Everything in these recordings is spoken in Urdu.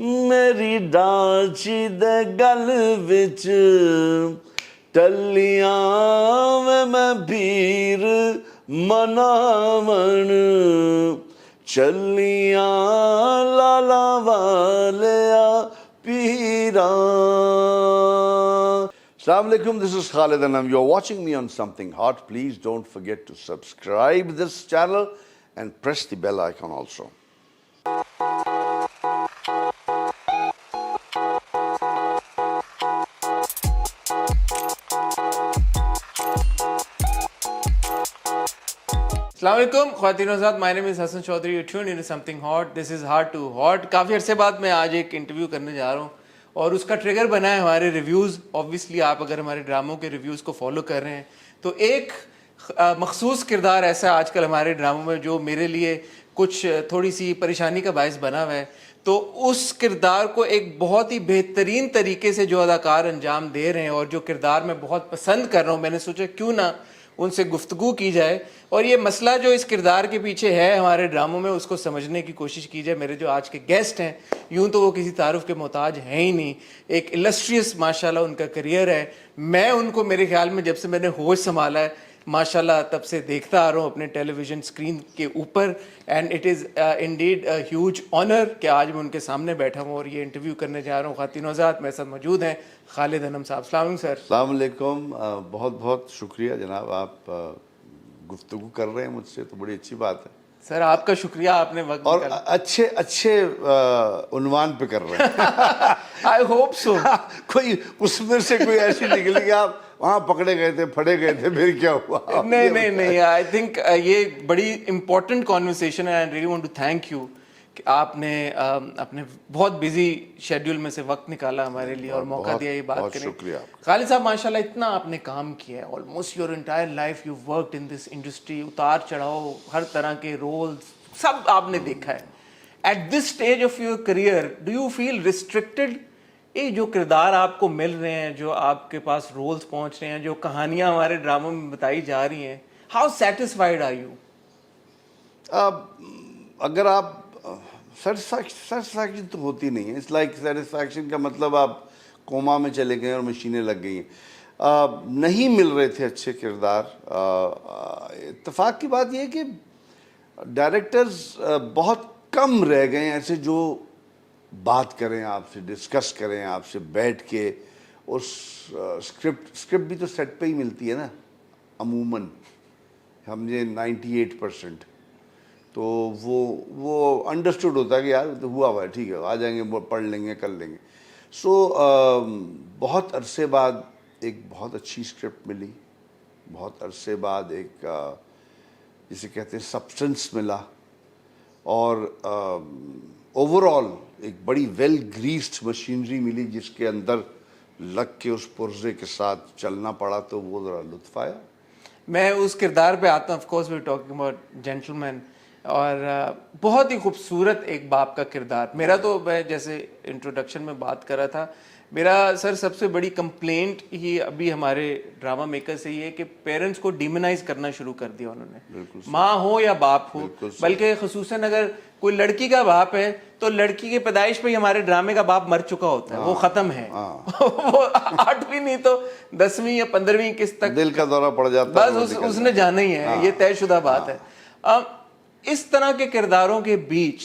میری ڈانچی دے گل وچ ٹلیاں میں بھیر مناون چلیاں لالا والیا پیران. Assalamu alaikum, this is Khalid and you're watching me on Something Hot. Please don't forget to subscribe this channel and press the bell icon also. السلام علیکم خواتین و حضرات, my name is Hassan Chaudhary. You're tuned into Something Hot. This is Hard to Hot. کافی عرصے بعد میں آج ایک انٹرویو کرنے جا رہا ہوں اور اس کا ٹریگر بنا ہے ہمارے ریویوز. آبویسلی آپ اگر ہمارے ڈراموں کے ریویوز کو فالو کر رہے ہیں تو ایک مخصوص کردار ایسا ہے آج کل ہمارے ڈراموں میں جو میرے لیے کچھ تھوڑی سی پریشانی کا باعث بنا ہوا ہے. تو اس کردار کو ایک بہت ہی بہترین طریقے سے جو اداکار انجام دے رہے ہیں اور جو کردار میں بہت پسند کر رہا ہوں, میں نے سوچا کیوں نہ ان سے گفتگو کی جائے اور یہ مسئلہ جو اس کردار کے پیچھے ہے ہمارے ڈراموں میں اس کو سمجھنے کی کوشش کی جائے. میرے جو آج کے گیسٹ ہیں یوں تو وہ کسی تعارف کے محتاج ہیں ہی نہیں, ایک السٹریس ماشاءاللہ ان کا کریئر ہے. میں ان کو میرے خیال میں جب سے میں نے ہوش سنبھالا ہے ماشاءاللہ تب سے دیکھتا آ رہا ہوں اپنے ٹیلی ویژن اسکرین کے اوپر, and it is indeed a huge owner کہ آج میں ان کے سامنے بیٹھا ہوں اور یہ انٹرویو کرنے جا رہا ہوں. خواتین و حضرات میرے ساتھ موجود ہیں خالد انم صاحب. السلام علیکم سر. السلام علیکم, بہت بہت شکریہ جناب, آپ گفتگو کر رہے ہیں مجھ سے تو بڑی اچھی بات ہے سر. آپ کا شکریہ, آپ نے وقت اور اچھے عنوان پہ کر رہے ہیں. I hope so. کوئی اس میں سے کوئی ایسی نکلی کہ آپ وہاں پکڑے گئے تھے, پھڑے گئے تھے, پھر کیا ہوا؟ نہیں, آئی تھنک یہ بڑی امپورٹنٹ کانورسیشن ہے. I really want to thank you کہ آپ نے اپنے بہت بزی شیڈیول میں سے وقت نکالا ہمارے لیے اور موقع دیا یہ بات کرنے. شکریہ. خالد صاحب ماشاءاللہ اتنا آپ نے کام کیا ہے, almost your entire life you worked in this industry, اتار چڑھاؤ ہر طرح کے رولز سب آپ نے دیکھا ہے. At this stage of your career do you feel restricted? یہ جو کردار آپ کو مل رہے ہیں, جو آپ کے پاس رولز پہنچ رہے ہیں, جو کہانیاں ہمارے ڈراموں میں بتائی جا رہی ہیں, ہاؤ سیٹسفائیڈ آر یو؟ اگر آپ سیٹسفیکشن تو ہوتی نہیں ہے. اٹس لائک سیٹسفیکشن کا مطلب آپ کوما میں چلے گئے اور مشینیں لگ گئی ہیں. نہیں مل رہے تھے اچھے کردار. اتفاق کی بات یہ ہے کہ ڈائریکٹرز بہت کم رہ گئے ہیں ایسے جو بات کریں آپ سے, ڈسکس کریں آپ سے بیٹھ کے. اور اسکرپٹ بھی تو سیٹ پہ ہی ملتی ہے نا عموماً, ہمیں 98%. تو وہ انڈرسٹوڈ ہوتا ہے کہ یار تو ہوا ہوا ہے, ٹھیک ہے, آ جائیں گے, پڑھ لیں گے, کر لیں گے. سو بہت عرصے بعد ایک بہت اچھی اسکرپٹ ملی, بہت عرصے بعد ایک جسے کہتے ہیں سبسٹنس ملا, اور اوور آل ایک بڑی ویل گریسڈ مشینری ملی جس کے اندر لگ کے اس پرزے کے ساتھ چلنا پڑا, تو وہ ذرا لطف آیا. میں اس کردار پہ آتا ہوں. Of course we talking about gentleman, اور بہت ہی خوبصورت ایک باپ کا کردار. میرا تو میں جیسے انٹروڈکشن میں بات کر رہا تھا, میرا سر سب سے بڑی کمپلینٹ ہی ابھی ہمارے ڈرامہ میکر سے یہ ہے کہ پیرنٹس کو ڈیمونائز کرنا شروع کر دیا انہوں نے, ماں ہو یا باپ ہو. بلکہ خصوصاً اگر کوئی لڑکی کا باپ ہے تو لڑکی کی پیدائش پہ ہی ہمارے ڈرامے کا باپ مر چکا ہوتا ہے, وہ ختم ہے. وہ 8ویں نہیں تو 10ویں یا 15ویں قسط تک دل کا دورہ پڑ جاتا ہے, بس اس نے جانا ہی ہے, یہ طے شدہ بات ہے. اس طرح کے کرداروں کے بیچ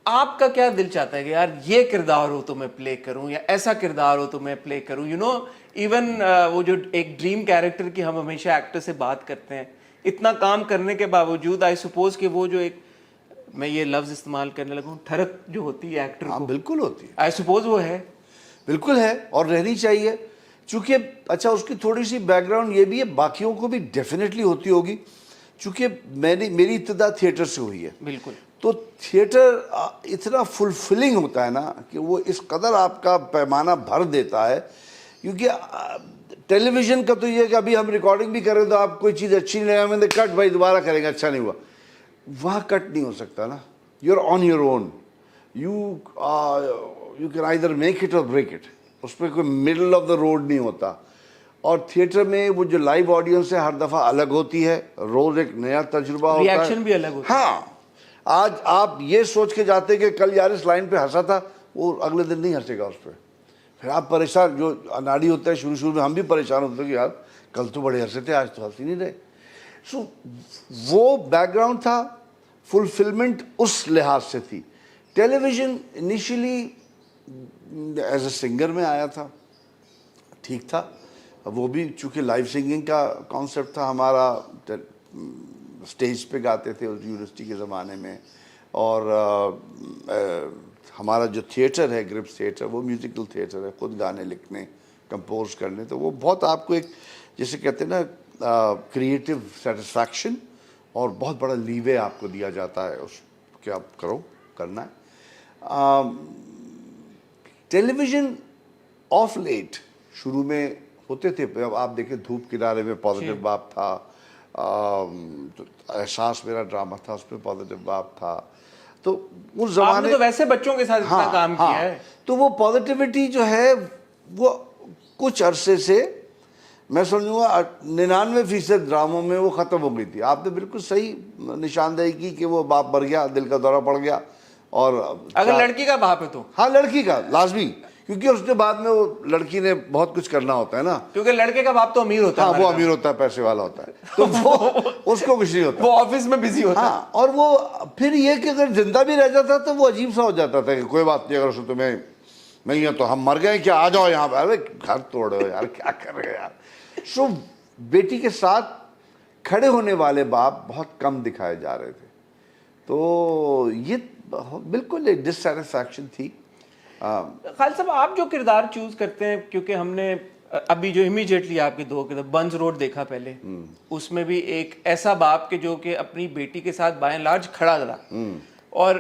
آپ کا کیا دل چاہتا ہے کہ یار یہ کردار ہو تو میں پلے کروں, یا ایسا کردار ہو تو میں پلے کروں؟ یو نو ایون وہ جو ایک ڈریم کیریکٹر کی ہم ہمیشہ ایکٹر سے بات کرتے ہیں, اتنا کام کرنے کے باوجود آئی سپوز کہ وہ جو ایک, میں یہ لفظ استعمال کرنے لگوں, ٹھڑک جو ہوتی ہے ایکٹر کو, بالکل ہوتی ہے, آئی سپوز وہ ہے, بالکل ہے اور رہنی چاہیے. چونکہ اچھا اس کی تھوڑی سی بیک گراؤنڈ یہ بھی ہے, باقیوں کو بھی ڈیفینیٹلی ہوتی ہوگی, چونکہ میری ابتدا تھیٹر سے ہوئی ہے. بالکل. تو تھیٹر اتنا فلفلنگ ہوتا ہے نا کہ وہ اس قدر آپ کا پیمانہ بھر دیتا ہے. کیونکہ ٹیلی ویژن کا تو یہ ہے کہ ابھی ہم ریکارڈنگ بھی کر رہے ہیں تو آپ کوئی چیز اچھی نہیں لگا, میں کٹ بھائی دوبارہ کریں گے, اچھا نہیں ہوا. وہاں کٹ نہیں ہو سکتا نا, you are on your own, you can either make it or break it. اس پہ کوئی مڈل آف دا روڈ نہیں ہوتا. اور تھیٹر میں وہ جو لائیو آڈینس ہے ہر دفعہ الگ ہوتی ہے, روز ایک نیا تجربہ ہوتا ہے, ریاکشن بھی الگ ہوتا ہے. ہاں, آج آپ یہ سوچ کے جاتے کہ کل یار اس لائن پہ ہنسا تھا, وہ اگلے دن نہیں ہنسے گا اس پہ, پھر آپ پریشان, جو اناڑی ہوتا ہے شروع میں ہم بھی پریشان ہوتے ہیں کہ یار کل تو بڑے ہنسے تھے, آج تو ہنس ہی نہیں رہے. سو وہ بیک گراؤنڈ تھا, فلفلمنٹ اس لحاظ سے تھی. Television initially as a singer میں آیا تھا, ٹھیک تھا, وہ بھی چونکہ لائیو سنگنگ کا کانسیپٹ تھا ہمارا, اسٹیج پہ گاتے تھے اس یونیورسٹی کے زمانے میں, اور ہمارا جو تھیٹر ہے گرپس تھیٹر وہ میوزیکل تھیٹر ہے, خود گانے لکھنے کمپوز کرنے, تو وہ بہت آپ کو ایک جیسے کہتے ہیں نا کریٹو سیٹسفیکشن اور بہت بڑا لیوے آپ کو دیا جاتا ہے اس کہ آپ کرو, کرنا ہے. ٹیلی ویژن آف لیٹ شروع میں ہوتے تھے, آپ دیکھیں دھوپ کنارے میں پازیٹیو باپ تھا, احساس میرا ڈرامہ تھا اس پہ پازیٹیو باپ تھا, تو اس زمانے آپ نے تو ویسے بچوں کے ساتھ اتنا کام کیا ہے. تو وہ پازیٹیوٹی جو ہے وہ کچھ عرصے سے میں سمجھوں گا 99% ڈراموں میں وہ ختم ہو گئی تھی. آپ نے بالکل صحیح نشاندہی کی کہ وہ باپ مر گیا, دل کا دورہ پڑ گیا, اور اگر لڑکی کا باپ ہے تو ہاں لڑکی کا لازمی, کیونکہ اس کے بعد میں وہ لڑکی نے بہت کچھ کرنا ہوتا ہے نا, کیونکہ لڑکے کا باپ تو امیر ہوتا ہے. ہاں وہ امیر ہوتا ہے, پیسے والا ہوتا ہے, تو وہ اس کو کچھ نہیں ہوتا, وہ آفس میں بزی ہوتا ہے. ہاں, اور وہ پھر یہ کہ اگر زندہ بھی رہ جاتا تو وہ عجیب سا ہو جاتا تھا کہ کوئی بات نہیں, اگر اس تمہیں نہیں ہے تو ہم مر گئے کیا, آ جاؤ یہاں پہ, ارے گھر توڑ رہے ہو یار, کیا کر رہے ہو یار. سو بیٹی کے ساتھ کھڑے ہونے والے باپ بہت کم دکھائے جا رہے تھے, تو یہ بالکل ایک ڈسسیٹسفیکشن تھی. خالد صاحب آپ جو کردار چوز کرتے ہیں, کیونکہ ہم نے ابھی جو امیجیٹلی آپ کے دو کردار بنز روڈ دیکھا پہلے, اس میں بھی ایک ایسا باپ کہ جو کہ اپنی بیٹی کے ساتھ بائی اینڈ لارج کھڑا رہا, اور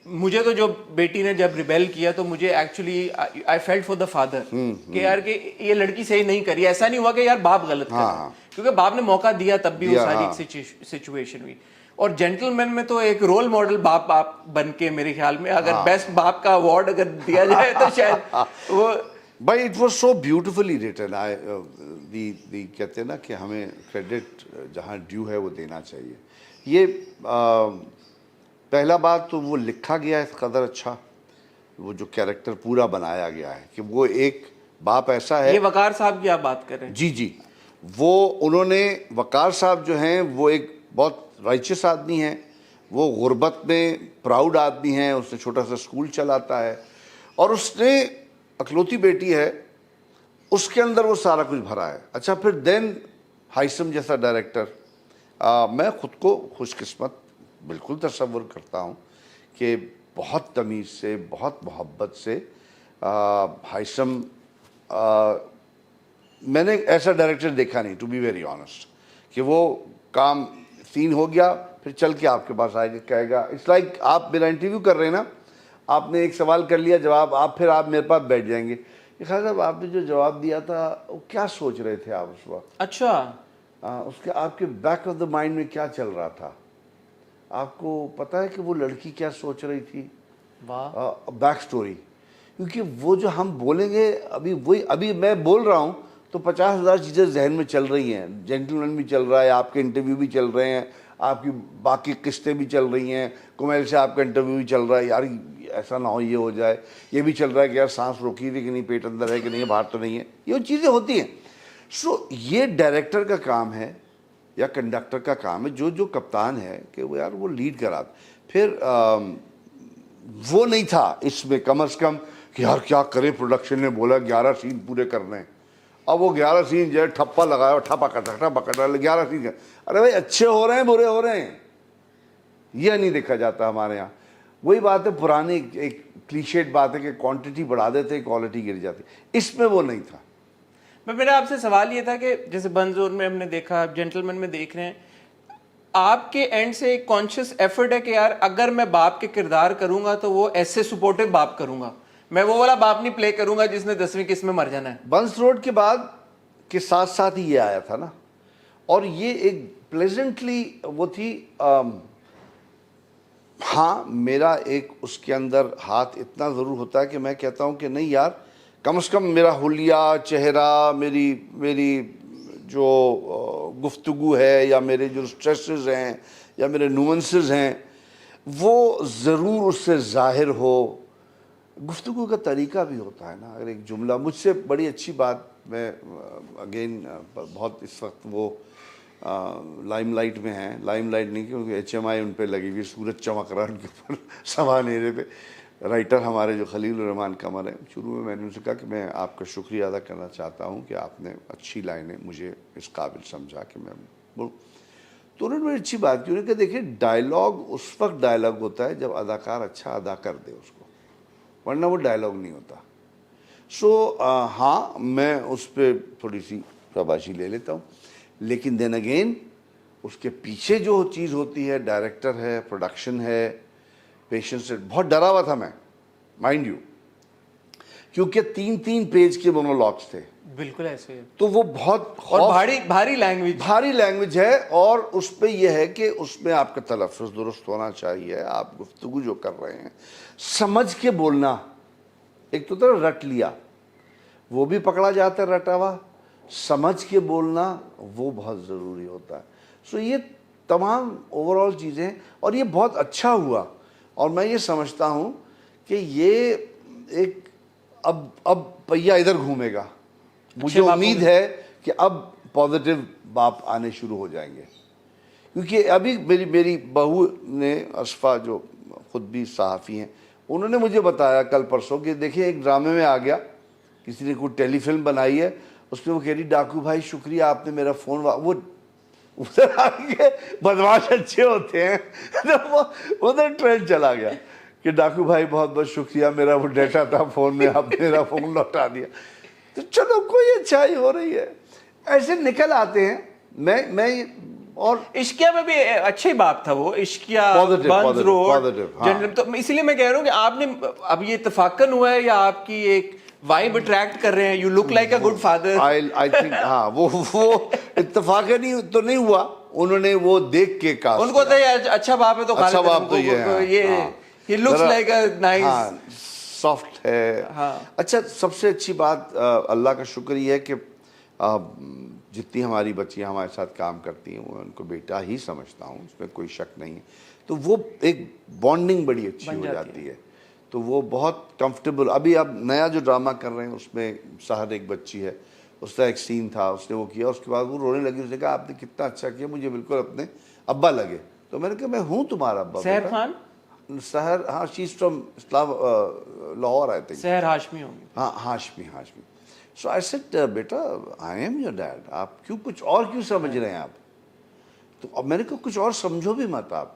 مجھے تو جو بیٹی نے جب ریبیل کیا تو مجھے actually I felt for the father کہ یار کہ یہ لڑکی صحیح نہیں کری, ایسا نہیں ہوا کہ یار باپ غلط کر رہا, کیونکہ باپ نے موقع دیا تب بھی وہ ساری سچویشن ہوئی. اور جینٹل مین میں تو ایک رول ماڈل باپ بن کے میرے خیال میں اگر بیسٹ باپ کا ایوارڈ اگر دیا جائے تو شاید وہ بھائی it was so beautifully written. دی کہتے ہیں نا کہ ہمیں کریڈٹ جہاں ڈیو ہے وہ دینا چاہیے. یہ پہلا بات تو وہ لکھا گیا ہے قدر اچھا, وہ جو کیریکٹر پورا بنایا گیا ہے کہ وہ ایک باپ ایسا ہے. یہ وقار صاحب کی آپ بات کر رہے ہیں؟ جی, وہ انہوں نے وقار صاحب جو ہیں وہ ایک بہت رائچس آدمی ہیں, وہ غربت میں پراؤڈ آدمی ہیں, اس نے چھوٹا سا اسکول چلاتا ہے, اور اس نے اکلوتی بیٹی ہے, اس کے اندر وہ سارا کچھ بھرا ہے. اچھا پھر دین ہائثم جیسا ڈائریکٹر, میں خود کو خوش قسمت بالکل تصور کرتا ہوں کہ بہت تمیز سے, بہت محبت سے ہائثم, میں نے ایسا ڈائریکٹر دیکھا نہیں ٹو بی ویری آنیسٹ, کہ وہ کام سین ہو گیا پھر چل کے آپ کے پاس آئے گا, کہے گا اٹس لائک آپ میرا انٹرویو کر رہے ہیں نا, آپ نے ایک سوال کر لیا, جواب آپ پھر آپ میرے پاس بیٹھ جائیں گے کہ خیر صاحب آپ نے جو جواب دیا تھا وہ کیا سوچ رہے تھے آپ اس وقت, اچھا اس کے آپ کے بیک آف دا مائنڈ میں کیا چل رہا تھا, آپ کو پتا ہے کہ وہ لڑکی کیا سوچ رہی تھی, بیک سٹوری. کیونکہ وہ جو ہم بولیں گے ابھی میں بول رہا ہوں تو 50,000 چیزیں ذہن میں چل رہی ہیں, جینٹل مین بھی چل رہا ہے, آپ کے انٹرویو بھی چل رہے ہیں, آپ کی باقی قسطیں بھی چل رہی ہیں, کمیل سے آپ کا انٹرویو بھی چل رہا ہے, یار ایسا نہ ہو یہ ہو جائے, یہ بھی چل رہا ہے کہ یار سانس روکی تھی کہ نہیں, پیٹ اندر ہے کہ نہیں, باہر تو نہیں ہے, یہ چیزیں ہوتی ہیں. سو یہ ڈائریکٹر کا کام ہے یا کنڈکٹر کا کام ہے, جو کپتان ہے کہ وہ یار وہ لیڈ کرا. پھر وہ نہیں تھا اس میں کم از کم کہ یار کیا کرے, پروڈکشن نے بولا 11 سین پورے کرنے ہیں, اب وہ 11 سین جو ہے ٹھپا لگایا, ٹھپا کٹا 11 سین, ارے بھائی اچھے ہو رہے ہیں برے ہو رہے ہیں, یہ نہیں دیکھا جاتا ہمارے یہاں. وہی بات ہے پرانی ایک کلیشیڈ بات ہے کہ کوانٹٹی بڑھا دیتے کوالٹی گر جاتی, اس میں وہ نہیں تھا. میرا آپ سے سوال یہ تھا کہ جیسے بنزور میں ہم نے دیکھا, جینٹل مین میں دیکھ رہے ہیں, آپ کے اینڈ سے ایک کانشیس ایفرٹ ہے کہ یار اگر میں باپ کے کردار کروں گا تو وہ ایسے سپورٹو باپ کروں گا, میں وہ والا باپ نہیں پلے کروں گا جس نے 10ویں قسط میں مر جانا ہے. بنس روڈ کے بعد کے ساتھ ساتھ ہی یہ آیا تھا نا, اور یہ ایک پلیزنٹلی وہ تھی. ہاں میرا ایک اس کے اندر ہاتھ اتنا ضرور ہوتا ہے کہ میں کہتا ہوں کہ نہیں یار, کم از کم میرا حلیہ چہرہ, میری جو گفتگو ہے یا میرے جو سٹریسز ہیں یا میرے نوانسز ہیں, وہ ضرور اس سے ظاہر ہو. گفتگو کا طریقہ بھی ہوتا ہے نا. اگر ایک جملہ مجھ سے بڑی اچھی بات, میں اگین بہت اس وقت وہ لائم لائٹ میں ہیں, لائم لائٹ نہیں کیونکہ HMI ان پہ لگی ہوئی, سورج چمک رہا ہے ان کے اوپر سوا نیرے پہ. رائٹر ہمارے جو خلیل الرحمان قمر ہیں, شروع میں نے ان سے کہا کہ میں آپ کا شکریہ ادا کرنا چاہتا ہوں کہ آپ نے اچھی لائنیں مجھے اس قابل سمجھا کہ میں بولوں. تو انہوں نے بڑی اچھی بات کی, انہوں نے کہا دیکھیں ڈائلاگ اس وقت ڈائلاگ ہوتا ہے جب اداکار اچھا ادا کر دے اس کو, ورنہ وہ ڈائلاگ نہیں ہوتا. سو ہاں میں اس پہ تھوڑی سی شاباشی لے لیتا ہوں, لیکن دین اگین اس کے پیچھے جو چیز ہوتی ہے, ڈائریکٹر ہے, پروڈکشن ہے, پیشنس ہے. بہت ڈرا ہوا تھا میں, مائنڈ یو, کیونکہ 3 پیج کے مونولاگس تھے. بالکل ایسے, تو وہ بہت اور بھاری لینگویج ہے, اور اس پہ یہ ہے کہ اس میں آپ کا تلفظ درست ہونا چاہیے. آپ گفتگو جو کر رہے ہیں سمجھ کے بولنا. ایک تو طرح رٹ لیا, وہ بھی پکڑا جاتا ہے رٹا ہوا. سمجھ کے بولنا وہ بہت ضروری ہوتا ہے. سو یہ تمام اوور آل چیزیں, اور یہ بہت اچھا ہوا. اور میں یہ سمجھتا ہوں کہ یہ ایک اب پہیہ ادھر گھومے گا. مجھے امید ہے کہ اب پازیٹیو باپ آنے شروع ہو جائیں گے, کیونکہ ابھی میری بہو نے, اسفا جو خود بھی صحافی ہیں, انہوں نے مجھے بتایا کل پرسوں کہ دیکھیں ایک ڈرامے میں آ گیا, کسی نے کوئی ٹیلی فلم بنائی ہے, اس میں وہ کہہ رہی ڈاکو بھائی شکریہ آپ نے میرا فون, وہ ادھر آ کے بدماش اچھے ہوتے ہیں, ادھر ٹرینڈ چلا گیا کہ ڈاکو بھائی بہت بہت شکریہ, میرا وہ ڈیٹا تھا فون میں, آپ نے میرا فون لوٹا دیا. تو چلو کوئی اچھائی ہو رہی ہے, ایسے نکل آتے ہیں. میں اور عشقیہ میں بھی اچھی بات تھا وہ, عشقیہ, بنز روڈ, جنرل. تو اسی لیے میں کہہ رہا ہوں کہ آپ نے اب یہ اتفاقاً ہوا ہے یا آپ کی ایک وائب اٹریکٹ کر رہے ہیں, you look like a good father. I think ہاں وہ اتفاقاً تو نہیں ہوا, انہوں نے وہ دیکھ کے کہا, ان کو اچھا باپ ہے تو اچھا باپ تو یہ looks like a nice soft ہے. اچھا, سب سے اچھی بات اللہ کا شکر یہ ہے کہ جتنی ہماری بچیاں ہمارے ساتھ کام کرتی ہیں, وہ ان کو بیٹا ہی سمجھتا ہوں, اس میں کوئی شک نہیں ہے. تو وہ ایک بانڈنگ بڑی اچھی ہو جاتی ہے. تو وہ بہت کمفرٹیبل. ابھی اب نیا جو ڈرامہ کر رہے ہیں اس میں سحر ایک بچی ہے, اس کا ایک سین تھا, اس نے وہ کیا, اس کے بعد وہ رونے لگی. اس نے کہا آپ نے کتنا اچھا کیا, مجھے بالکل اپنے ابا لگے. تو میں نے کہا میں ہوں تمہارا ابا. سحر خان, سحر, ہاں, شی از فرام اسلام لاہور آئی تھنک. سحر ہاشمی ہوں گی. ہاں, ہاشمی. سو آئی سیڈ بیٹا آئی ایم یور ڈیڈ, آپ کچھ اور کیوں سمجھ رہے ہیں آپ. تو اب میں نے کہا کچھ اور سمجھو بھی مت آپ.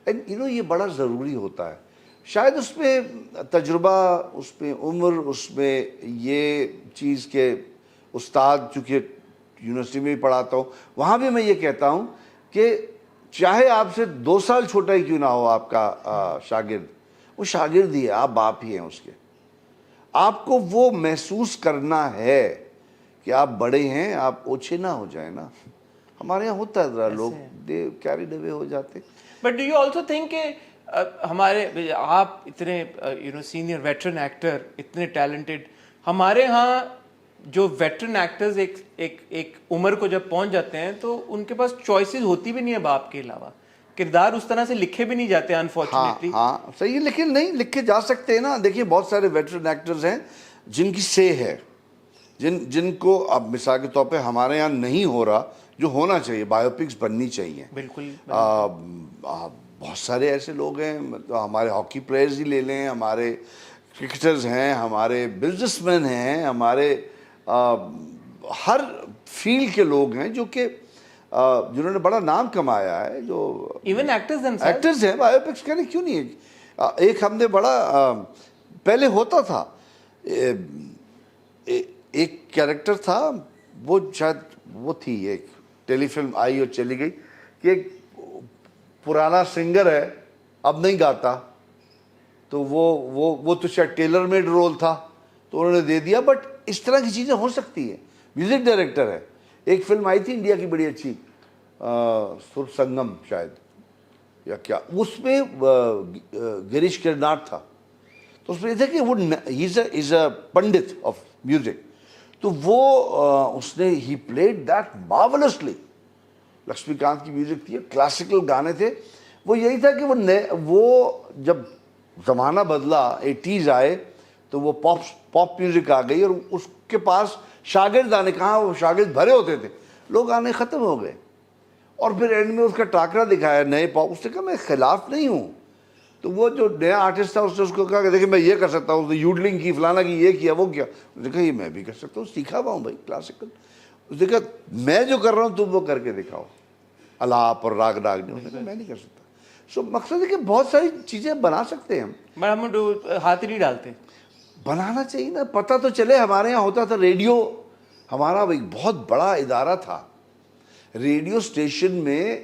اینڈ یہ بڑا ضروری ہوتا ہے. شاید اس میں تجربہ, اس میں عمر, اس میں یہ چیز کہ استاد, چونکہ یونیورسٹی میں بھی پڑھاتا ہوں, وہاں بھی میں یہ کہتا ہوں کہ چاہے آپ سے 2 سال چھوٹا ہی کیوں نہ ہو آپ کا شاگرد, وہ شاگرد ہی ہے, آپ باپ ہی ہیں اس کے. آپ کو وہ محسوس کرنا ہے کہ آپ بڑے ہیں, آپ اوچھے نہ ہو جائیں نا. ہمارے یہاں ہوتا ہے ذرا, لوگ دے کیریڈ اوے ہو جاتے. But do you also think کہ ہمارے, آپ اتنے سینئر ویٹرن ایکٹر, اتنے ٹیلنٹڈ, ہمارے ہاں جو ویٹرن ایکٹرز ایک عمر کو جب پہنچ جاتے ہیں تو ان کے پاس چوائسیز ہوتی بھی نہیں ہے باپ کے علاوہ, کردار اس طرح سے لکھے بھی نہیں جاتے انفارچونیٹلی. ہاں صحیح ہے, لیکن نہیں لکھے جا سکتے ہیں نا. دیکھیے بہت سارے ویٹرن ایکٹرز ہیں جن کی سے ہے, جن کو اب مثال کے طور پہ ہمارے یہاں نہیں ہو رہا جو ہونا چاہیے, بایوپکس بننی چاہیے. بالکل. بہت سارے ایسے لوگ ہیں, ہمارے ہاکی پلیئرز ہی لے لیں, ہمارے کرکٹرز ہیں, ہمارے بزنس مین ہیں, ہمارے ہر فیلڈ کے لوگ ہیں جو کہ جنہوں نے بڑا نام کمایا ہے, جو ایون ایکٹرز ہیں. بایوپکس کہنے کیوں نہیں ہے. ایک ہم نے بڑا پہلے ہوتا تھا, ایک کیریکٹر تھا, وہ شاید وہ تھی, ایک ٹیلی فلم آئی اور چلی گئی, کہ ایک پرانا سنگر ہے, اب نہیں گاتا, تو وہ تو شاید ٹیلر میڈ رول تھا تو انہوں نے دے دیا. بٹ اس طرح کی چیزیں ہو سکتی ہیں. میوزک ڈائریکٹر ہے, ایک فلم آئی تھی انڈیا کی بڑی اچھی, سر سنگم شاید یا کیا, اس میں گریش کرناڈ تھا. تو اس میں یہ تھا کہ وہ از اے پنڈت آف میوزک, تو وہ اس نے ہی پلیڈ دیٹ مارولسلی. لکشمی کانت کی میوزک تھی, کلاسیکل گانے تھے, وہ یہی تھا کہ وہ جب زمانہ بدلا 80s آئے تو وہ پاپ میوزک آ گئی اور اس کے پاس شاگرد آنے, کہاں وہ شاگرد بھرے ہوتے تھے, لوگ آنے ختم ہو گئے. اور پھر اینڈ میں اس کا ٹاکرا دکھایا نئے پاپ, اس نے کہا میں خلاف نہیں ہوں. تو وہ جو نیا آرٹسٹ تھا اس نے اس کو کہا کہ دیکھیں میں یہ کر سکتا ہوں, اس نے یوڈلنگ کی, فلانا کی, یہ کیا وہ کیا. اس نے کہا یہ میں بھی کر سکتا ہوں, سیکھا ہوا ہوں بھائی کلاسیکل. اس نے کہا میں جو کر رہا ہوں تم وہ کر کے دکھاؤ, الاپ اور راگ راگ نہیں. اس نے کہا میں نہیں کر سکتا. سو مقصد ہے کہ بہت ساری چیزیں بنا سکتے ہیں ہم, ہم ہاتھ ہی نہیں ڈالتے. بنانا چاہیے نا, پتہ تو چلے. ہمارے یہاں ہوتا تھا ریڈیو, ہمارا ایک بہت بڑا ادارہ تھا. ریڈیو اسٹیشن میں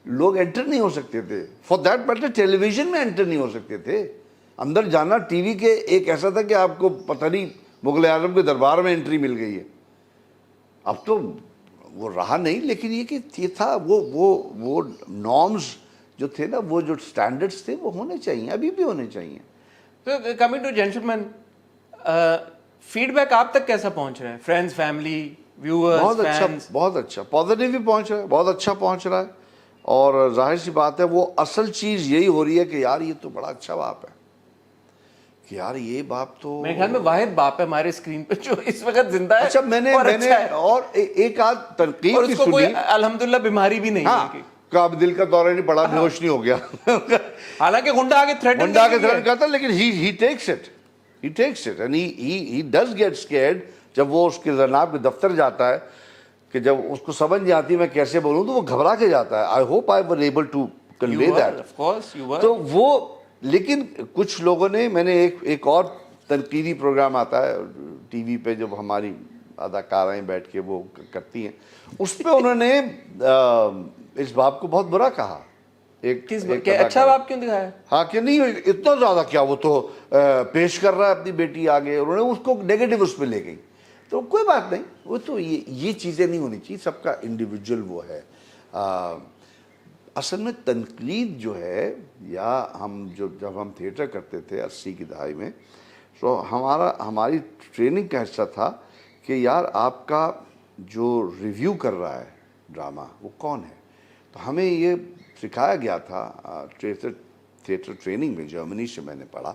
لوگ انٹر نہیں ہو سکتے تھے, for that matter television میں انٹر نہیں ہو سکتے تھے. اندر جانا ٹی وی کے ایک ایسا تھا کہ آپ کو پتہ نہیں مغل اعظم کے دربار میں انٹری مل گئی ہے. اب تو وہ رہا نہیں, لیکن یہ کہ یہ تھا وہ نارمز جو تھے نا, وہ جو اسٹینڈرڈس تھے وہ ہونے چاہیے, ابھی بھی ہونے چاہیے. تو coming to gentleman, feedback آپ تک کیسا پہنچ رہا ہے؟ فرینڈز, فیملی, ویورز, بہت اچھا, بہت اچھا, پازیٹیو بھی پہنچ رہا ہے, بہت اچھا پہنچ رہا ہے. اور ظاہر سی بات ہے وہ اصل چیز یہی ہو رہی ہے کہ یار یہ تو بڑا اچھا باپ ہے, کہ یار یہ باپ تو میرے خیال میں واحد باپ ہے ہمارے اسکرین پہ جو اس وقت زندہ ہے. اچھا میں نے اور ایک آدھ تنقید اور بھی اس کو سنی, کوئی الحمدللہ بیماری بھی نہیں ہے کہ اب دل کا دورہ نہیں پڑا, بے ہوش نہیں ہو گیا. حالانکہ گنڈا آگے تھریٹن کرتا, لیکن he takes it and he does get scared. جب وہ اس کے جناب کے دفتر جاتا ہے کہ جب اس کو سمجھ نہیں آتی میں کیسے بولوں تو وہ گھبرا کے جاتا ہے. I hope I was able to convey that. Of course you were. تو وہ, لیکن کچھ لوگوں نے, میں نے ایک اور تنقیدی پروگرام آتا ہے ٹی وی پہ جب ہماری اداکارائیں بیٹھ کے وہ کرتی ہیں, اس پہ انہوں نے اس باپ کو بہت برا کہا. اچھا باپ کیوں دکھایا؟ ہاں کہ نہیں اتنا زیادہ کیا, وہ تو پیش کر رہا ہے اپنی بیٹی آگے, انہوں نے اس کو نیگیٹو اس پہ لے گئی. تو کوئی بات نہیں, وہ تو یہ چیزیں نہیں ہونی چاہیے, سب کا انڈیویجول وہ ہے. اصل میں تنقید جو ہے, یا ہم جب ہم تھیٹر کرتے تھے 80 کی دہائی میں, تو ہماری ٹریننگ کا حصہ تھا کہ یار آپ کا جو ریویو کر رہا ہے ڈرامہ وہ کون ہے. تو ہمیں یہ سکھایا گیا تھا تھیٹر ٹریننگ میں, جرمنی سے میں نے پڑھا,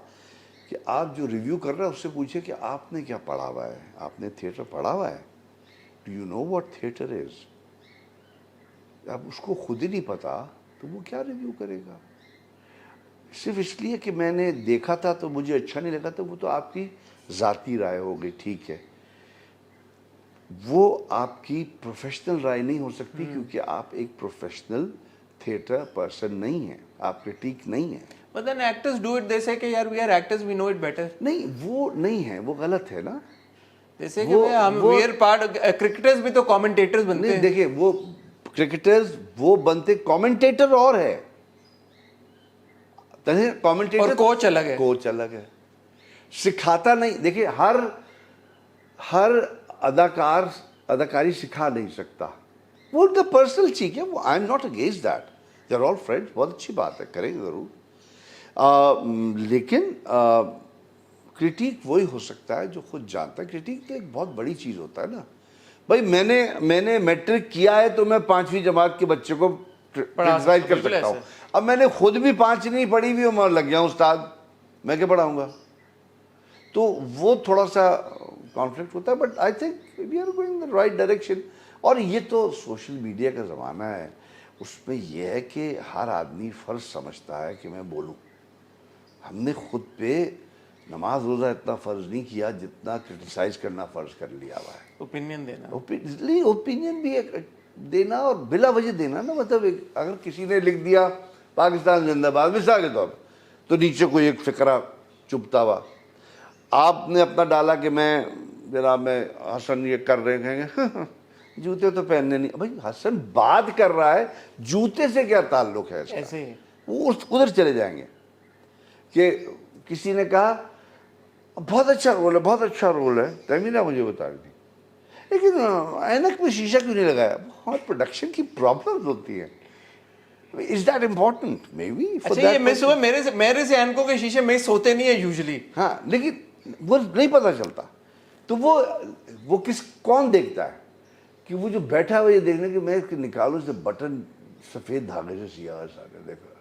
کہ آپ جو ریویو کر رہے ہیں اس سے پوچھیں کہ آپ نے کیا پڑھا ہوا ہے, آپ نے تھیٹر پڑھا ہوا ہے, do you know what theatre is. اب اس کو خود ہی نہیں پتا تو وہ کیا ریویو کرے گا. صرف اس لیے کہ میں نے دیکھا تھا تو مجھے اچھا نہیں لگا, تو وہ تو آپ کی ذاتی رائے ہو گئی, ٹھیک ہے. وہ آپ کی پروفیشنل رائے نہیں ہو سکتی, کیونکہ آپ ایک پروفیشنل تھیٹر پرسن نہیں ہیں, آپ کرٹیک نہیں ہیں. But then actors do it, they say کہ یار we are actors, we know it better. نہیں وہ نہیں ہے, وہ غلط ہے نا. جیسے کہ ہم we are part, کرکٹرز بھی تو کامنٹیٹرز بنتے ہیں. دیکھیں وہ کرکٹرز وہ بنتے, کامنٹیٹر اور ہے, کامنٹیٹر اور کوچ الگ ہے. کوچ الگ ہے, سکھاتا نہیں. دیکھیں ہر اداکاری سکھا نہیں سکتا, وہ ان کا پرسنل چیز ہے. وہ I am not against that, they are all friends, بہت اچھی بات ہے, کریں گے ضرور. لیکن کرٹیک وہی ہو سکتا ہے جو خود جانتا ہے. کرٹیک تو ایک بہت بڑی چیز ہوتا ہے نا. بھائی میں نے میٹرک کیا ہے تو میں 5ویں جماعت کے بچے کو کرٹیسائز کر سکتا ہوں. اب میں نے خود بھی 5 نہیں پڑھی ہوئی اور لگ گیا ہوں استاد, میں کیا پڑھاؤں گا. تو وہ تھوڑا سا کانفلکٹ ہوتا ہے. But I think we are going in the right direction. اور یہ تو سوشل میڈیا کا زمانہ ہے, اس میں یہ ہے کہ ہر آدمی فرض سمجھتا ہے کہ میں بولوں. ہم نے خود پہ نماز روزہ اتنا فرض نہیں کیا جتنا کرٹیسائز کرنا فرض کر لیا ہوا ہے. اوپینین دینا, اوپینین بھی دینا, اور بلا وجہ دینا نا. مطلب اگر کسی نے لکھ دیا پاکستان زندہ باد مثال کے طور پر, تو نیچے کوئی ایک فقرہ چپتا ہوا. آپ نے اپنا ڈالا کہ میں جناب میں حسن یہ کر رہے ہیں, جوتے تو پہننے نہیں. بھائی حسن بات کر رہا ہے, جوتے سے کیا تعلق ہے اس کا؟ ایسے وہ ادھر چلے جائیں گے. کہ کسی نے کہا بہت اچھا رول ہے, بہت اچھا رول ہے, تیمینا مجھے بتا رہی تھی, لیکن اینک میں شیشہ کیوں نہیں لگایا؟ بہت پروڈکشن کی پرابلمز ہوتی ہیں. Is that important? Maybe. اچھا یہ مس ہوا میرے سے اینکوں کے شیشے مس ہوتے نہیں ہیں یوزلی. ہاں لیکن وہ نہیں پتہ چلتا. تو وہ کون دیکھتا ہے کہ وہ جو بیٹھا ہوا یہ دیکھنے کہ میں نکالوں سے بٹن سفید دھاگے سے سیاہ سارے دیکھ رہا,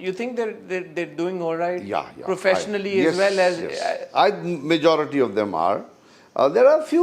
you think they're doing all right? Yeah, Professionally yes, as well as yes. Majority of them are. There are few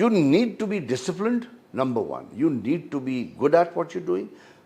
You need to be disciplined, number one. You need to be good at what you're doing.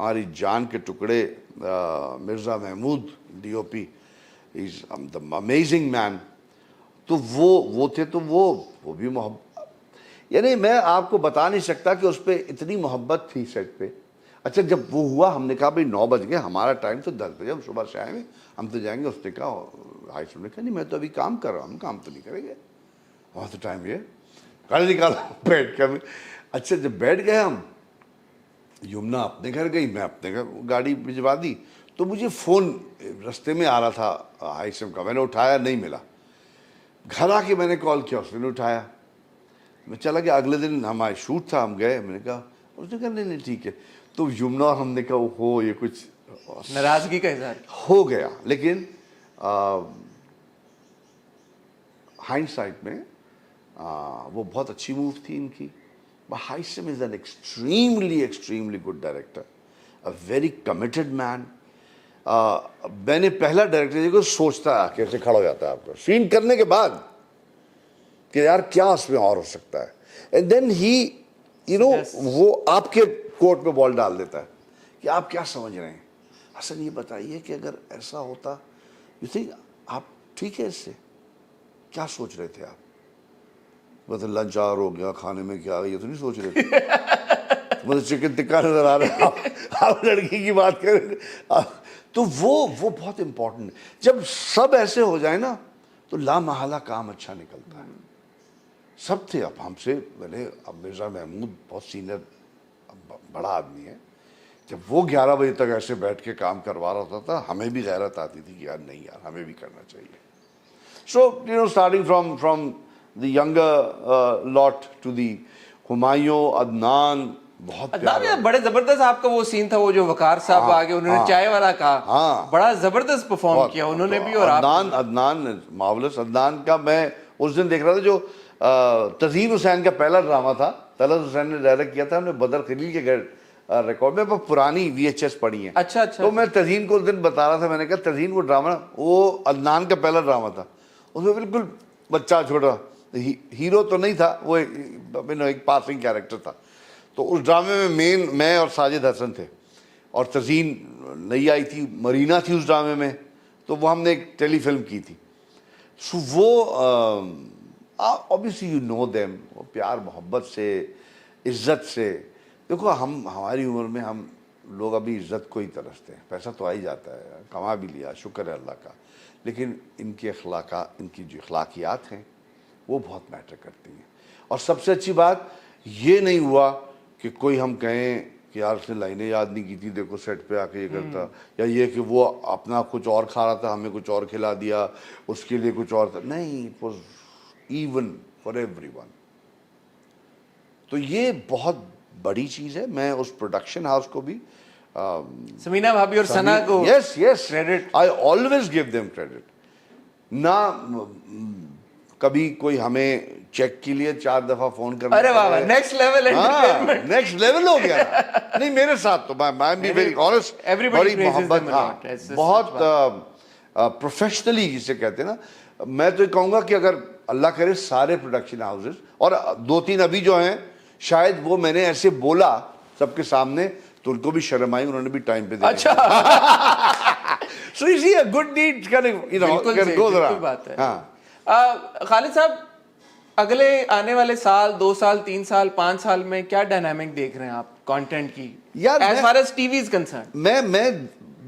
ہماری جان کے ٹکڑے Mirza Mahmood DOP is amazing man. تو وہ تھے, تو وہ بھی محبت, یعنی میں آپ کو بتا نہیں سکتا کہ اس پہ اتنی محبت تھی سیٹ پہ. اچھا جب وہ ہوا ہم نے کہا بھائی 9 بج گئے, ہمارا ٹائم تو 10 بجے, ہم صبح سے آئے ہیں, ہم تو جائیں گے. اس نے کہا نے کہا نہیں میں تو ابھی کام کر رہا ہوں, ہم کام تو نہیں کریں گے, وہاں تو ٹائم یہ گاڑی نکالا بیٹھ کے. اچھا جب بیٹھ گئے ہم, یمنا اپنے گھر گئی, میں اپنے گھر گاڑی بھجوا دی. تو مجھے فون رستے میں آ رہا تھا ہائیسم کا, میں نے اٹھایا, نہیں ملا. گھر آ کے میں نے کال کیا, اس نے اٹھایا. میں چلا گیا, اگلے دن ہمارا شوٹ تھا, ہم گئے, میں نے کہا, اس نے کہا نہیں ٹھیک ہے. تو یمنا اور ہم نے کہا ہو یہ کچھ ناراضگی کا اظہار ہو گیا. لیکن ہائنڈ سائٹ میں وہ بہت اچھی موو تھی ان کی. Haisam is an extremely good director, a very committed man. میں نے پہلا ڈائریکٹر کو سوچتا کیسے کھڑا ہو جاتا ہے آپ کو سین کرنے کے بعد کہ یار کیا اس میں اور ہو سکتا ہے. اینڈ دین ہی وہ آپ کے کورٹ میں بال ڈال دیتا ہے کہ آپ کیا سمجھ رہے ہیں. حسن یہ بتائیے کہ اگر ایسا ہوتا, یو تھنک آپ ٹھیک ہے اس سے, کیا سوچ رہے تھے آپ؟ مطلب لنچ آور ہو گیا, کھانے میں کیا, یہ تو نہیں سوچ رہے تھے. مطلب چکن ٹکا نظر آ رہا ہے, آپ لڑکی کی بات کر رہے تھے. تو وہ بہت امپورٹنٹ. جب سب ایسے ہو جائے نا تو لامحالہ کام اچھا نکلتا ہے. سب تھے, اب ہم سے پہلے, اب مرزا محمود بہت سینئر بڑا آدمی ہے, جب وہ 11 بجے تک ایسے بیٹھ کے کام کروا رہا ہوتا تھا, ہمیں بھی غیرت آتی تھی کہ یار نہیں یار ہمیں بھی کرنا چاہیے. So starting from the younger lot to the Humayun, Adnan, بہت پیارا. بڑے زبردست آپ کا وہ سین تھا, وہ جو وقار صاحب آگے انہوں نے چائے والا کہا, بڑا زبردست پرفارم کیا انہوں نے بھی. اور عدنان مارولس. عدنان کا میں اس دن دیکھ رہا تھا, جو تزین حسین کا پہلا ڈرامہ تھا, طلعت حسین نے ڈائریکٹ کیا تھا, ہم نے بدر خلیل کے گھر ریکارڈ میں پرانی VHS پڑھی ہیں. اچھا تو میں تزین کو اس دن بتا رہا تھا, میں نے کہا تزین وہ ڈرامہ وہ عدنان کا پہلا ڈرامہ تھا, اس میں بالکل بچہ چھوٹا, ہیرو تو نہیں تھا وہ, ایک پاسنگ کیریکٹر تھا. تو اس ڈرامے میں میں اور ساجد حسن تھے, اور تزین نئی آئی تھی, مرینا تھی اس ڈرامے میں, تو وہ ہم نے ایک ٹیلی فلم کی تھی. سو وہ obviously you know them, وہ پیار محبت سے, عزت سے. دیکھو ہماری عمر میں ہم لوگ ابھی عزت کو ہی ترستے ہیں. پیسہ تو آ ہی جاتا ہے, کما بھی لیا, شکر ہے اللہ کا, لیکن ان کی ان کی جو اخلاقیات ہیں وہ بہت میٹر کرتی ہیں. اور سب سے اچھی بات یہ نہیں ہوا کہ کوئی ہم کہیں کہ یار اس نے لائنیں یاد نہیں کی تھی, دیکھو سیٹ پہ آ کے یہ کرتا, یا یہ کہ وہ اپنا کچھ اور کھا رہا تھا, ہمیں کچھ اور کھلا دیا, اس کے لیے کچھ اور تھا. نہیں, it was even for every one. تو یہ بہت بڑی چیز ہے. میں اس پروڈکشن ہاؤس کو بھی, سمینا بھابھی اور ثنا کو, یس credit. I always give them credit. نہ کبھی کوئی ہمیں چیک کے لیے 4 دفعہ فون کرنا, ارے واہ next level entertainment, next level ہو گیا. نہیں میرے ساتھ تو میں بی ویری آنیسٹ, بڑی محبت, بہت پروفیشنلی جسے کہتے ہیں نا. میں تو کہوں گا کہ اگر اللہ کرے سارے پروڈکشن ہاؤسز, اور 2-3 ابھی جو ہیں, شاید وہ میں نے ایسے بولا سب کے سامنے تو ان کو بھی شرم آئی, انہوں نے بھی ٹائم پہ دیکھا. اچھا, so you see a good dad can go ذرا. خالد صاحب, اگلے آنے والے سال, 2 سال, 3 سال, 5 سال میں کیا ڈائنامک دیکھ رہے ہیں آپ کانٹینٹ کی, as far as T V is concern? میں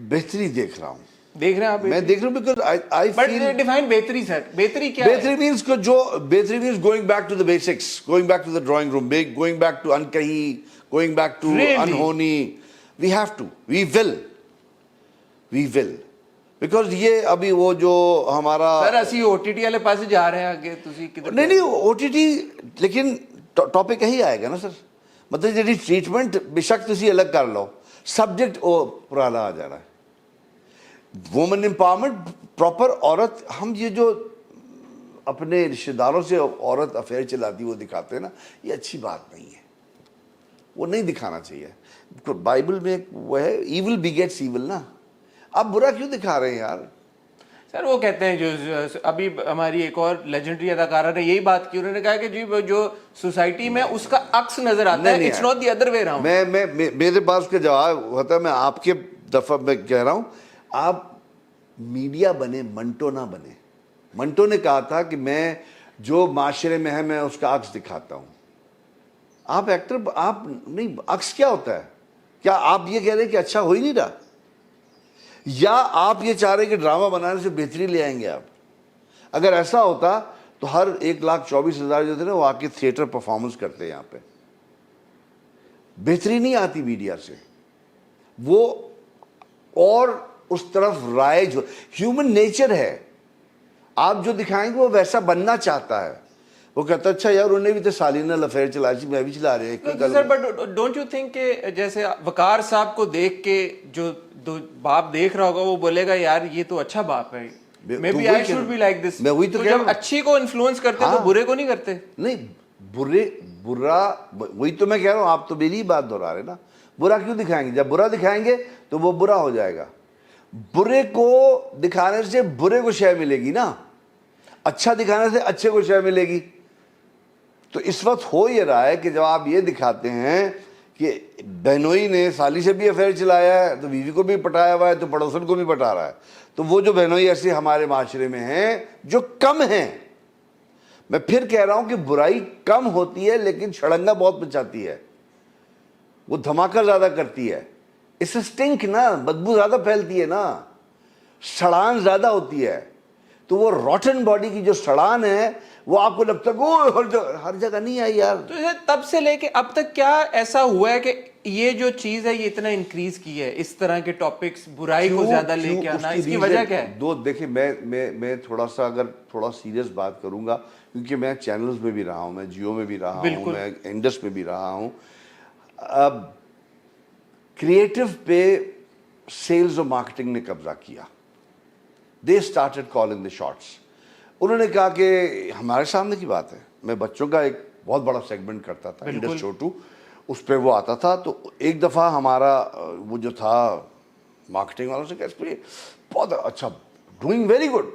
بہتری دیکھ رہا ہوں. دیکھ رہے ہیں آپ؟ میں دیکھ رہا ہوں بیکاز آئی فیل ڈیفائن بہتری. سر بہتری کیا ہے؟ بہتری مینس کو جو بہتری means going back to the basics, going back to the drawing room, going back to Ankahi, going back to Anhoni. We have to, we will because یہ ابھی وہ جو ہمارا سر اسی او ٹی ٹی والے پاس جا رہے ہیں آگے, تسی کدھر؟ نہیں او ٹی ٹی, لیکن ٹاپک یہی آئے گا نا سر. مطلب جی ٹریٹمنٹ بے شک تسی الگ کر لو, سبجیکٹ وہ پرانا آ جا رہا ہے. وومن امپاورمنٹ, پراپر عورت. ہم یہ جو اپنے رشتہ داروں سے عورت افیئر چلاتی وہ دکھاتے ہیں نا, یہ اچھی بات نہیں ہے, وہ نہیں دکھانا چاہیے. بائبل میں وہ ہے ایول بیگیٹس ایول نا. آپ برا کیوں دکھا رہے ہیں یار؟ سر وہ کہتے ہیں جو ابھی ہماری ایک اور لیجنڈری اداکارہ نے یہی بات کی, انہوں نے کہا کہ جی جو سوسائٹی میں اس کا عکس نظر آتا ہے, it's not the other way around. میرے پاس کا جواب ہوتا ہے, میں آپ کے دفعہ میں کہہ رہا ہوں, آپ میڈیا بنے, منٹو نہ بنے. منٹو نے کہا تھا کہ میں جو معاشرے میں ہے میں اس کا عکس دکھاتا ہوں. آپ ایکٹر, آپ نہیں, عکس کیا ہوتا ہے؟ کیا آپ یہ کہہ رہے ہیں کہ اچھا ہو ہی نہیں رہا, یا آپ یہ چاہ رہے ہیں کہ ڈرامہ بنانے سے بہتری لے آئیں گے آپ؟ اگر ایسا ہوتا تو ہر 1,24,000 جو تھے نا وہ آ کے تھیٹر پرفارمنس کرتے یہاں پہ. بہتری نہیں آتی میڈیا سے, وہ اور اس طرف رائج, ہیومن نیچر ہے. آپ جو دکھائیں گے وہ ویسا بننا چاہتا ہے. وہ کہتا ہے اچھا یار انہیں بھی تو سالینہ لفیر چلا چی, میں بھی چلا رہے ہیں. Sir but don't you think کہ جیسے وقار صاحب کو دیکھ کے جو باپ دیکھ رہا ہوگا وہ بولے گا یار یہ تو اچھا باپ ہے, maybe I should be like this. تو جب اچھی کو انفلوئنس کرتے تو برے کو نہیں کرتے. نہیں, برا وہی تو میں کہہ رہا ہوں, آپ تو میری بات دہرا رہے نا. برا کیوں دکھائیں گے؟ جب برا دکھائیں گے تو وہ برا ہو جائے گا. برے کو دکھانے سے برے کو شے ملے گی نا, اچھا دکھانے سے اچھے کو شے ملے گی. تو اس وقت ہو یہ رہا ہے کہ جب آپ یہ دکھاتے ہیں کہ بہنوئی نے سالی سے بھی افیئر چلایا ہے تو بیوی کو بھی پٹایا ہوا ہے تو پڑوسن کو بھی پٹا رہا ہے, تو وہ جو بہنوئی ایسے ہمارے معاشرے میں ہیں جو کم ہیں. میں پھر کہہ رہا ہوں کہ برائی کم ہوتی ہے لیکن شڑنگا بہت مچاتی ہے, وہ دھماکہ زیادہ کرتی ہے. اس سے سٹنک نا, بدبو زیادہ پھیلتی ہے نا, سڑان زیادہ ہوتی ہے. تو وہ روٹن باڈی کی جو سڑان ہے وہ آپ کو لگتا ہے ہر جگہ نہیں آئی یار. تو تب سے لے کے اب تک کیا ایسا ہوا ہے کہ یہ جو چیز ہے یہ اتنا انکریز کی ہے, اس طرح کے ٹاپکس برائی کو زیادہ لے کے آنا, اس کی وجہ کیا ہے؟ دیکھیں میں تھوڑا سا اگر تھوڑا سیریس بات کروں گا, کیونکہ میں چینلز میں بھی رہا ہوں, میں جیو میں بھی رہا ہوں, میں انڈس میں بھی رہا ہوں. اب کریٹو پہ سیلز اور مارکیٹنگ نے قبضہ کیا. They started calling the shorts. انہوں نے کہا کہ ہمارے سامنے کی بات ہے, میں بچوں کا ایک بہت بڑا سیگمنٹ کرتا تھا, انڈس چھوٹو, اس پہ وہ آتا تھا. تو ایک دفعہ ہمارا وہ جو تھا مارکیٹنگ والوں سے کہا بہت اچھا, ڈوئنگ ویری گڈ,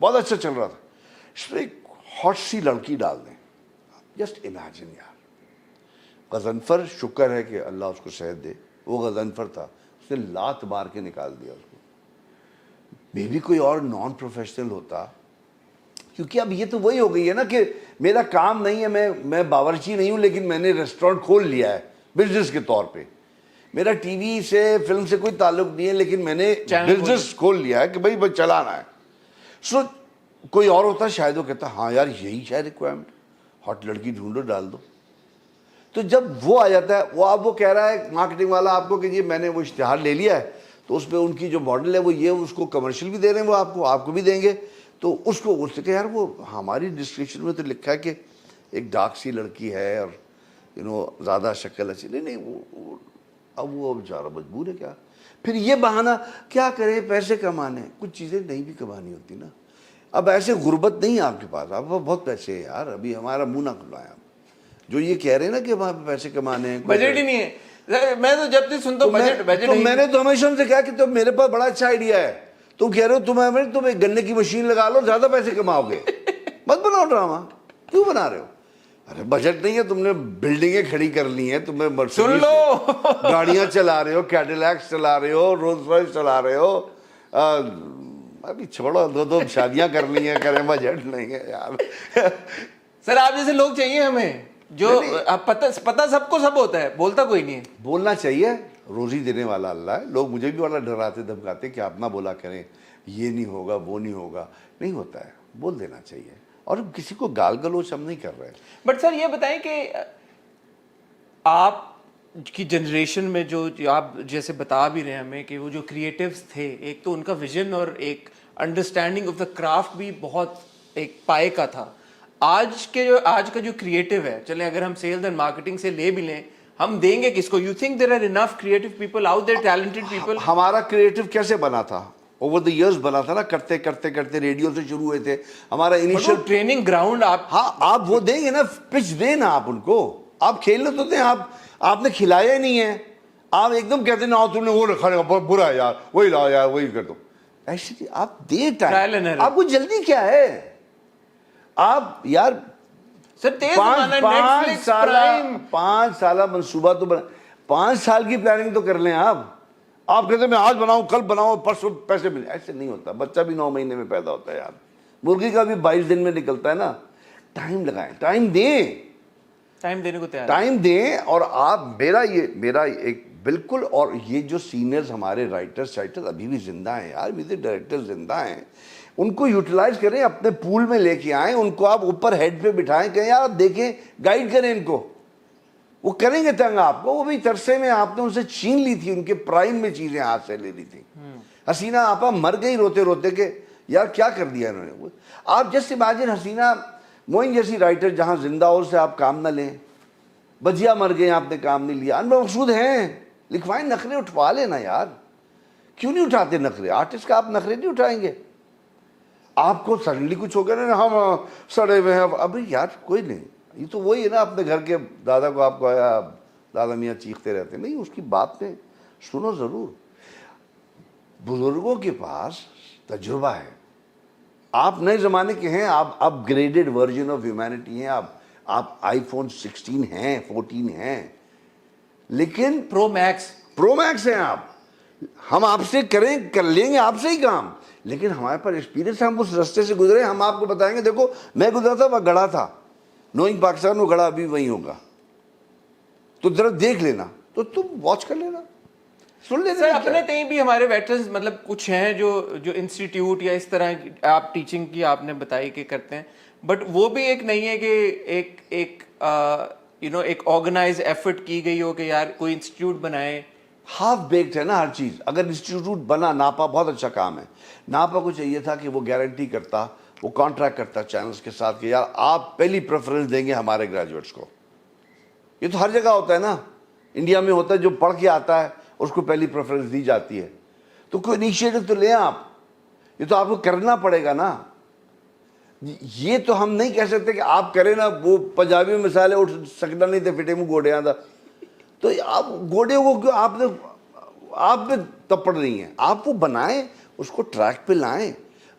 بہت اچھا چل رہا تھا, اس میں ایک ہاٹ سی لڑکی ڈال دیں. جسٹ امیجن یار, غضنفر, شکر ہے کہ اللہ اس کو صحت دے, وہ غضنفر تھا, اس نے لات مار کے نکال دیا اس کو. میں بھی کوئی اور نان پروفیشنل ہوتا, کیونکہ اب یہ تو وہی ہو گئی ہے نا کہ میرا کام نہیں ہے, میں باورچی نہیں ہوں لیکن میں نے ریسٹورینٹ کھول لیا ہے بزنس کے طور پہ. میرا ٹی وی سے فلم سے کوئی تعلق نہیں ہے لیکن میں نے بزنس کھول لیا ہے کہ بھائی بس چلانا ہے. سو کوئی اور ہوتا شاید وہ کہتا ہاں یار یہی شاید ریکوائرمنٹ, ہاٹ لڑکی ڈھونڈو ڈال دو. تو جب وہ آ جاتا ہے, وہ اب وہ کہہ رہا ہے مارکیٹنگ والا آپ کو کہ یہ میں نے وہ اشتہار لے لیا ہے, تو اس میں ان کی جو ماڈل ہے وہ یہ, اس کو کمرشل بھی دے رہے ہیں, وہ آپ کو بھی دیں گے. تو اس کو اس سے کہ یار وہ ہماری ڈسکرپشن میں تو لکھا ہے کہ ایک ڈارک سی لڑکی ہے اور زیادہ شکل اچھی نہیں. وہ اب وہ بیچارہ مجبور ہے کیا, پھر یہ بہانہ کیا کرے, پیسے کمانے, کچھ چیزیں نہیں بھی کمانی ہوتی نا. اب ایسے غربت نہیں آپ کے پاس, آپ بہت پیسے ہیں یار, ابھی ہمارا منہ نہ کھلائیں. جو یہ کہہ رہے ہیں نا کہ وہاں پہ پیسے کمانے ہیں, بجٹ ہی نہیں ہے. میں تو جب سے سنتا ہوں بجٹ, تو میں نے تو ہمیشہ ان سے کہا کہ تم میرے پاس بڑا اچھا آئیڈیا ہے, تم کہہ رہے ہو تم ایک گنے کی مشین لگا لو, زیادہ پیسے کماؤ گے, مت بناؤ ڈرامہ. کیوں بنا رہے ہو؟ ارے بجٹ نہیں ہے, تم نے بلڈنگیں کھڑی کر لی ہیں, تمہیں مرسیڈیز گاڑیاں چلا رہے ہو, کیڈیلیکس چلا رہے ہو, رولز رائس چلا رہے ہو, ابھی چھوڑو, دو شادیاں کر لی ہیں, کریں بجٹ نہیں ہے یار. سر آپ جیسے لوگ چاہیے ہمیں, جو پتہ سب کو سب ہوتا ہے, بولتا کوئی نہیں ہے. بولنا چاہیے, روزی دینے والا اللہ ہے. لوگ مجھے بھی والا ڈراتے دھمکاتے کہ آپ نہ بولا کریں, یہ نہیں ہوگا وہ نہیں ہوگا. نہیں ہوتا ہے, بول دینا چاہیے, اور کسی کو گال گلوچ ہم نہیں کر رہے. بٹ سر یہ بتائیں کہ آپ کی جنریشن میں جو آپ جیسے بتا بھی رہے ہیں ہمیں کہ وہ جو کریٹیوز تھے, ایک تو ان کا ویژن اور ایک انڈرسٹینڈنگ آف دا کرافٹ بھی بہت ایک پائے کا تھا. آج کا جو کریٹو ہے, چلیں اگر ہم سیلز اینڈ مارکیٹنگ سے لے بھی لیں, ہم دیں گے کس کو؟ You think there are enough creative people out there, talented people? ہمارا کریٹو کیسے بنا تھا؟ اوور دی ایئرز بنا تھا نا, کرتے کرتے کرتے ریڈیو سے شروع ہوئے تھے ہمارا انیشل ٹریننگ گراؤنڈ. آپ وہ دیں گے نا, پچ دیں نا آپ ان کو, آپ کھیلنے تو دیں. آپ نے کھلایا ہی نہیں ہے, آپ ایک دم کہتے ہیں نا تم نے وہ رکھا برا ہے یار, وہی لاؤ یار, وہی کر دو. ایکچولی آپ دیں Trial and ٹائم, error. آپ کو جلدی کیا ہے؟ آپ یار سر تیز زمانہ نیٹفلکس پرائم 5 سالہ منصوبہ تو 5 سال کی پلاننگ تو کر لیں آپ کہتے ہیں میں آج بناؤں کل بناؤں پرسوں پیسے ملے, ایسے نہیں ہوتا. بچہ بھی 9 مہینے میں پیدا ہوتا ہے یار, مرغی کا بھی 22 دن میں نکلتا ہے نا. ٹائم لگائیں, ٹائم دیں, ٹائم دینے کو تیار. ٹائم دیں. اور آپ میرا ایک بالکل, اور یہ جو سینئرز ہمارے رائٹرز ابھی بھی زندہ ہیں یار, میرے ڈائریکٹر زندہ ہیں, ان کو یوٹیلائز کریں, اپنے پول میں لے کے آئیں, ان کو آپ اوپر ہیڈ پہ بٹھائیں, کہیں یار آپ دیکھیں, گائیڈ کریں ان کو, وہ کریں گے تنگ آپ کو. وہ بھی ترسے میں آپ نے ان سے چھین لی تھی, ان کے پرائم میں چیزیں ہاتھ سے لے لی تھی. حسینہ آپا مر گئی روتے روتے کہ یار کیا کر دیا انہوں نے. آپ جسٹ امیجن حسینہ موئن جیسی رائٹر جہاں زندہ ہو سے آپ کام نہ لیں. بجیا مر گئے, آپ نے کام نہیں لیا. انور مقصود ہیں, لکھوائیں, نخرے اٹھوا لینا یار. کیوں نہیں اٹھاتے نخرے؟ آرٹسٹ کا آپ نخرے نہیں اٹھائیں گے. آپ کو سڈنلی کچھ ہو گیا نا, ہم سڑے ہوئے ہیں. ابھی یار کوئی نہیں, یہ تو وہی ہے نا, اپنے گھر کے دادا کو آپ کو آیا, دادا میاں چیختے رہتے. نہیں, اس کی بات پہ سنو ضرور. بزرگوں کے پاس تجربہ ہے. آپ نئے زمانے کے ہیں, آپ اپ گریڈڈ ورژن آف ہیومینٹی ہیں. آپ آئی فون 16 ہیں, 14 ہیں, لیکن پرو میکس ہیں آپ. ہم آپ سے کر لیں گے آپ سے ہی کام, لیکن ہمارے پاس ایکسپیرینس ہے, ہم اس رستے سے گزرے. ہم آپ کو بتائیں گے دیکھو میں گزرا تھا, وہ گڑا تھا, نوئنگ پاکستان, وہ گڑا ابھی وہیں ہوگا, تو ذرا دیکھ لینا, تو تم واچ کر لینا, سن لینا. سر اپنے تئیں بھی ہمارے ویٹرنز مطلب کچھ ہیں جو انسٹیٹیوٹ یا اس طرح آپ ٹیچنگ کی آپ نے بتائی کہ کرتے ہیں, بٹ وہ بھی ایک نہیں ہے کہ ایک ایک آرگنائز ایفرٹ کی گئی ہو کہ یار کوئی انسٹیٹیوٹ بنائے. ہاف بیکڈ ہے نا ہر چیز. اگر انسٹیٹیوٹ بنا, ناپا بہت اچھا کام ہے. ناپا کو چاہیے تھا کہ وہ گارنٹی کرتا, وہ کانٹریکٹ کرتا چینلز کے ساتھ کہ یار آپ پہلی پریفرنس دیں گے ہمارے گریجویٹس کو. یہ تو ہر جگہ ہوتا ہے نا, انڈیا میں ہوتا ہے, جو پڑھ کے آتا ہے اس کو پہلی پریفرنس دی جاتی ہے. تو کوئی انیشیٹو تو لیں آپ, یہ تو آپ کو کرنا پڑے گا نا. یہ تو ہم نہیں کہہ سکتے کہ آپ کریں نا. وہ پنجابی میں مثال ہے, اٹھ سکتا نہیں تھے فٹے منہ گوڑیاں تھا, تو آپ گوڑے کو کیوں آپ پہ تپڑ رہی ہیں. آپ وہ بنائیں, اس کو ٹریک پہ لائیں.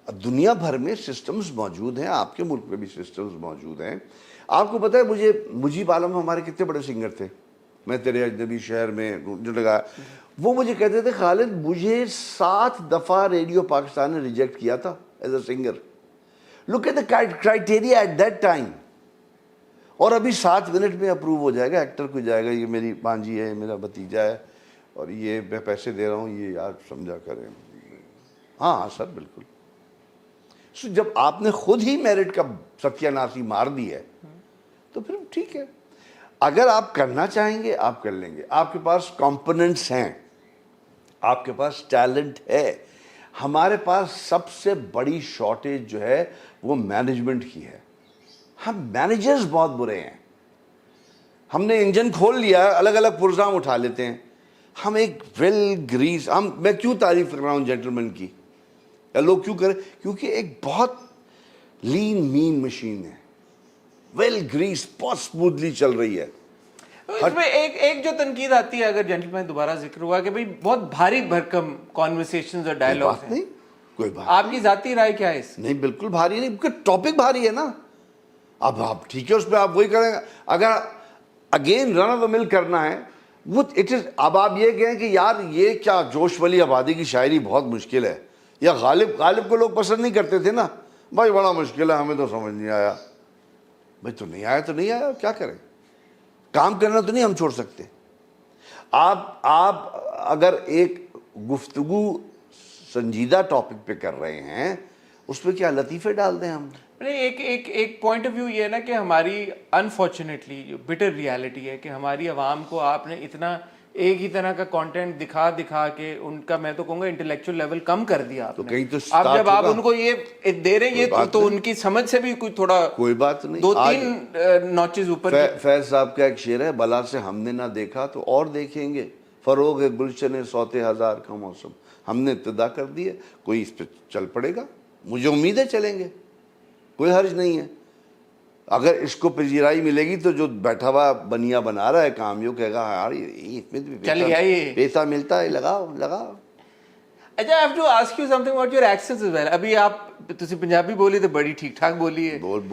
دنیا بھر میں سسٹمز موجود ہیں, آپ کے ملک میں بھی سسٹمز موجود ہیں. آپ کو پتہ ہے مجیب عالم ہمارے کتنے بڑے سنگر تھے, میں تیرے اجنبی شہر میں جو لگا, وہ مجھے کہتے تھے خالد مجھے 7 دفعہ ریڈیو پاکستان نے ریجیکٹ کیا تھا as a singer. Look at the criteria at that time. اور ابھی 7 منٹ میں اپروو ہو جائے گا, ایکٹر کو جائے گا, یہ میری بانجی ہے, میرا بھتیجا ہے, اور یہ میں پیسے دے رہا ہوں, یہ یار سمجھا کریں. ہاں سر بالکل. جب آپ نے خود ہی میرٹ کا ستیہ ناسی مار دی ہے تو پھر ٹھیک ہے. اگر آپ کرنا چاہیں گے آپ کر لیں گے. آپ کے پاس کمپوننٹس ہیں, آپ کے پاس ٹیلنٹ ہے. ہمارے پاس سب سے بڑی شارٹیج جو ہے وہ مینجمنٹ کی ہے. ہم مینیجرز بہت برے ہیں. ہم نے انجن کھول لیا, الگ الگ پرزہ ہم اٹھا لیتے ہیں. ہم ایک ویل گریس, میں کیوں تعریف کر رہا ہوں جینٹلمین کی, لوگ کیوں کریں, کیونکہ ایک بہت لین مین مشین ہے, ویل گریس, بہت اسموتھلی چل رہی ہے. اس میں ایک جو تنقید آتی ہے, اگر جینٹلمین دوبارہ ذکر ہوا, کہ بھئی بہت بھاری بھرکم کانورسیشنز اور ڈائلاگز ہیں. نہیں کوئی بات, آپ کی ذاتی رائے کیا ہے اس؟ نہیں بالکل بھاری نہیں, کیونکہ ٹاپک بھاری ہے نا. اب آپ ٹھیک ہے اس پہ آپ وہی کریں گے. اگر اگین رن آف دا مل کرنا ہے وہ اٹ از, اب آپ یہ کہیں کہ یار یہ کیا جوش والی آبادی کی شاعری بہت مشکل ہے, یا غالب کو لوگ پسند نہیں کرتے تھے نا, بھائی بڑا مشکل ہے, ہمیں تو سمجھ نہیں آیا. بھائی تو نہیں آیا تو نہیں آیا, کیا کریں, کام کرنا تو نہیں ہم چھوڑ سکتے. آپ اگر ایک گفتگو سنجیدہ ٹاپک پہ کر رہے ہیں, اس پہ کیا لطیفے ڈال دیں ہم. ایک پوائنٹ آف ویو یہ ہے نا کہ ہماری انفارچونیٹلی جو بٹر ریالٹی ہے کہ ہماری عوام کو آپ نے اتنا ایک ہی طرح کا کانٹینٹ دکھا کے ان کا, میں تو کہوں گا انٹلیکچوئل لیول کم کر دیا آپ نے. اب جب آپ ان کو یہ دے رہے ہیں تو ان کی سمجھ سے بھی کوئی تھوڑا, کوئی بات نہیں, 2-3 نوچز اوپر. فیض صاحب کا ایک شعر ہے, بلا سے ہم نے نہ دیکھا تو اور دیکھیں گے, فروغ گلشن سوتے ہزار کا موسم. ہم نے ابتدا کر دی ہے, کوئی اس پہ چل پڑے گا, مجھے امید ہے چلیں گے, کوئی حرج نہیں ہے. اگر اس کو پذیرائی ملے گی تو جو بیٹھا ہوا بنیا بنا رہا ہے کام, یہ کہے گا یار اس میں پیسہ ملتا ہے, لگاؤ. ਅੱਛਾ, I have to ask you something about your accents as well. ਅਭੀ ਆਪ ਤੁਸੀਂ ਪੰਜਾਬੀ ਬੋਲੀ ਤੇ ਬੜੀ ਠੀਕ ਠਾਕ ਬੋਲੀ ਹੈ,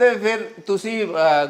ਤੇ ਫਿਰ ਤੁਸੀਂ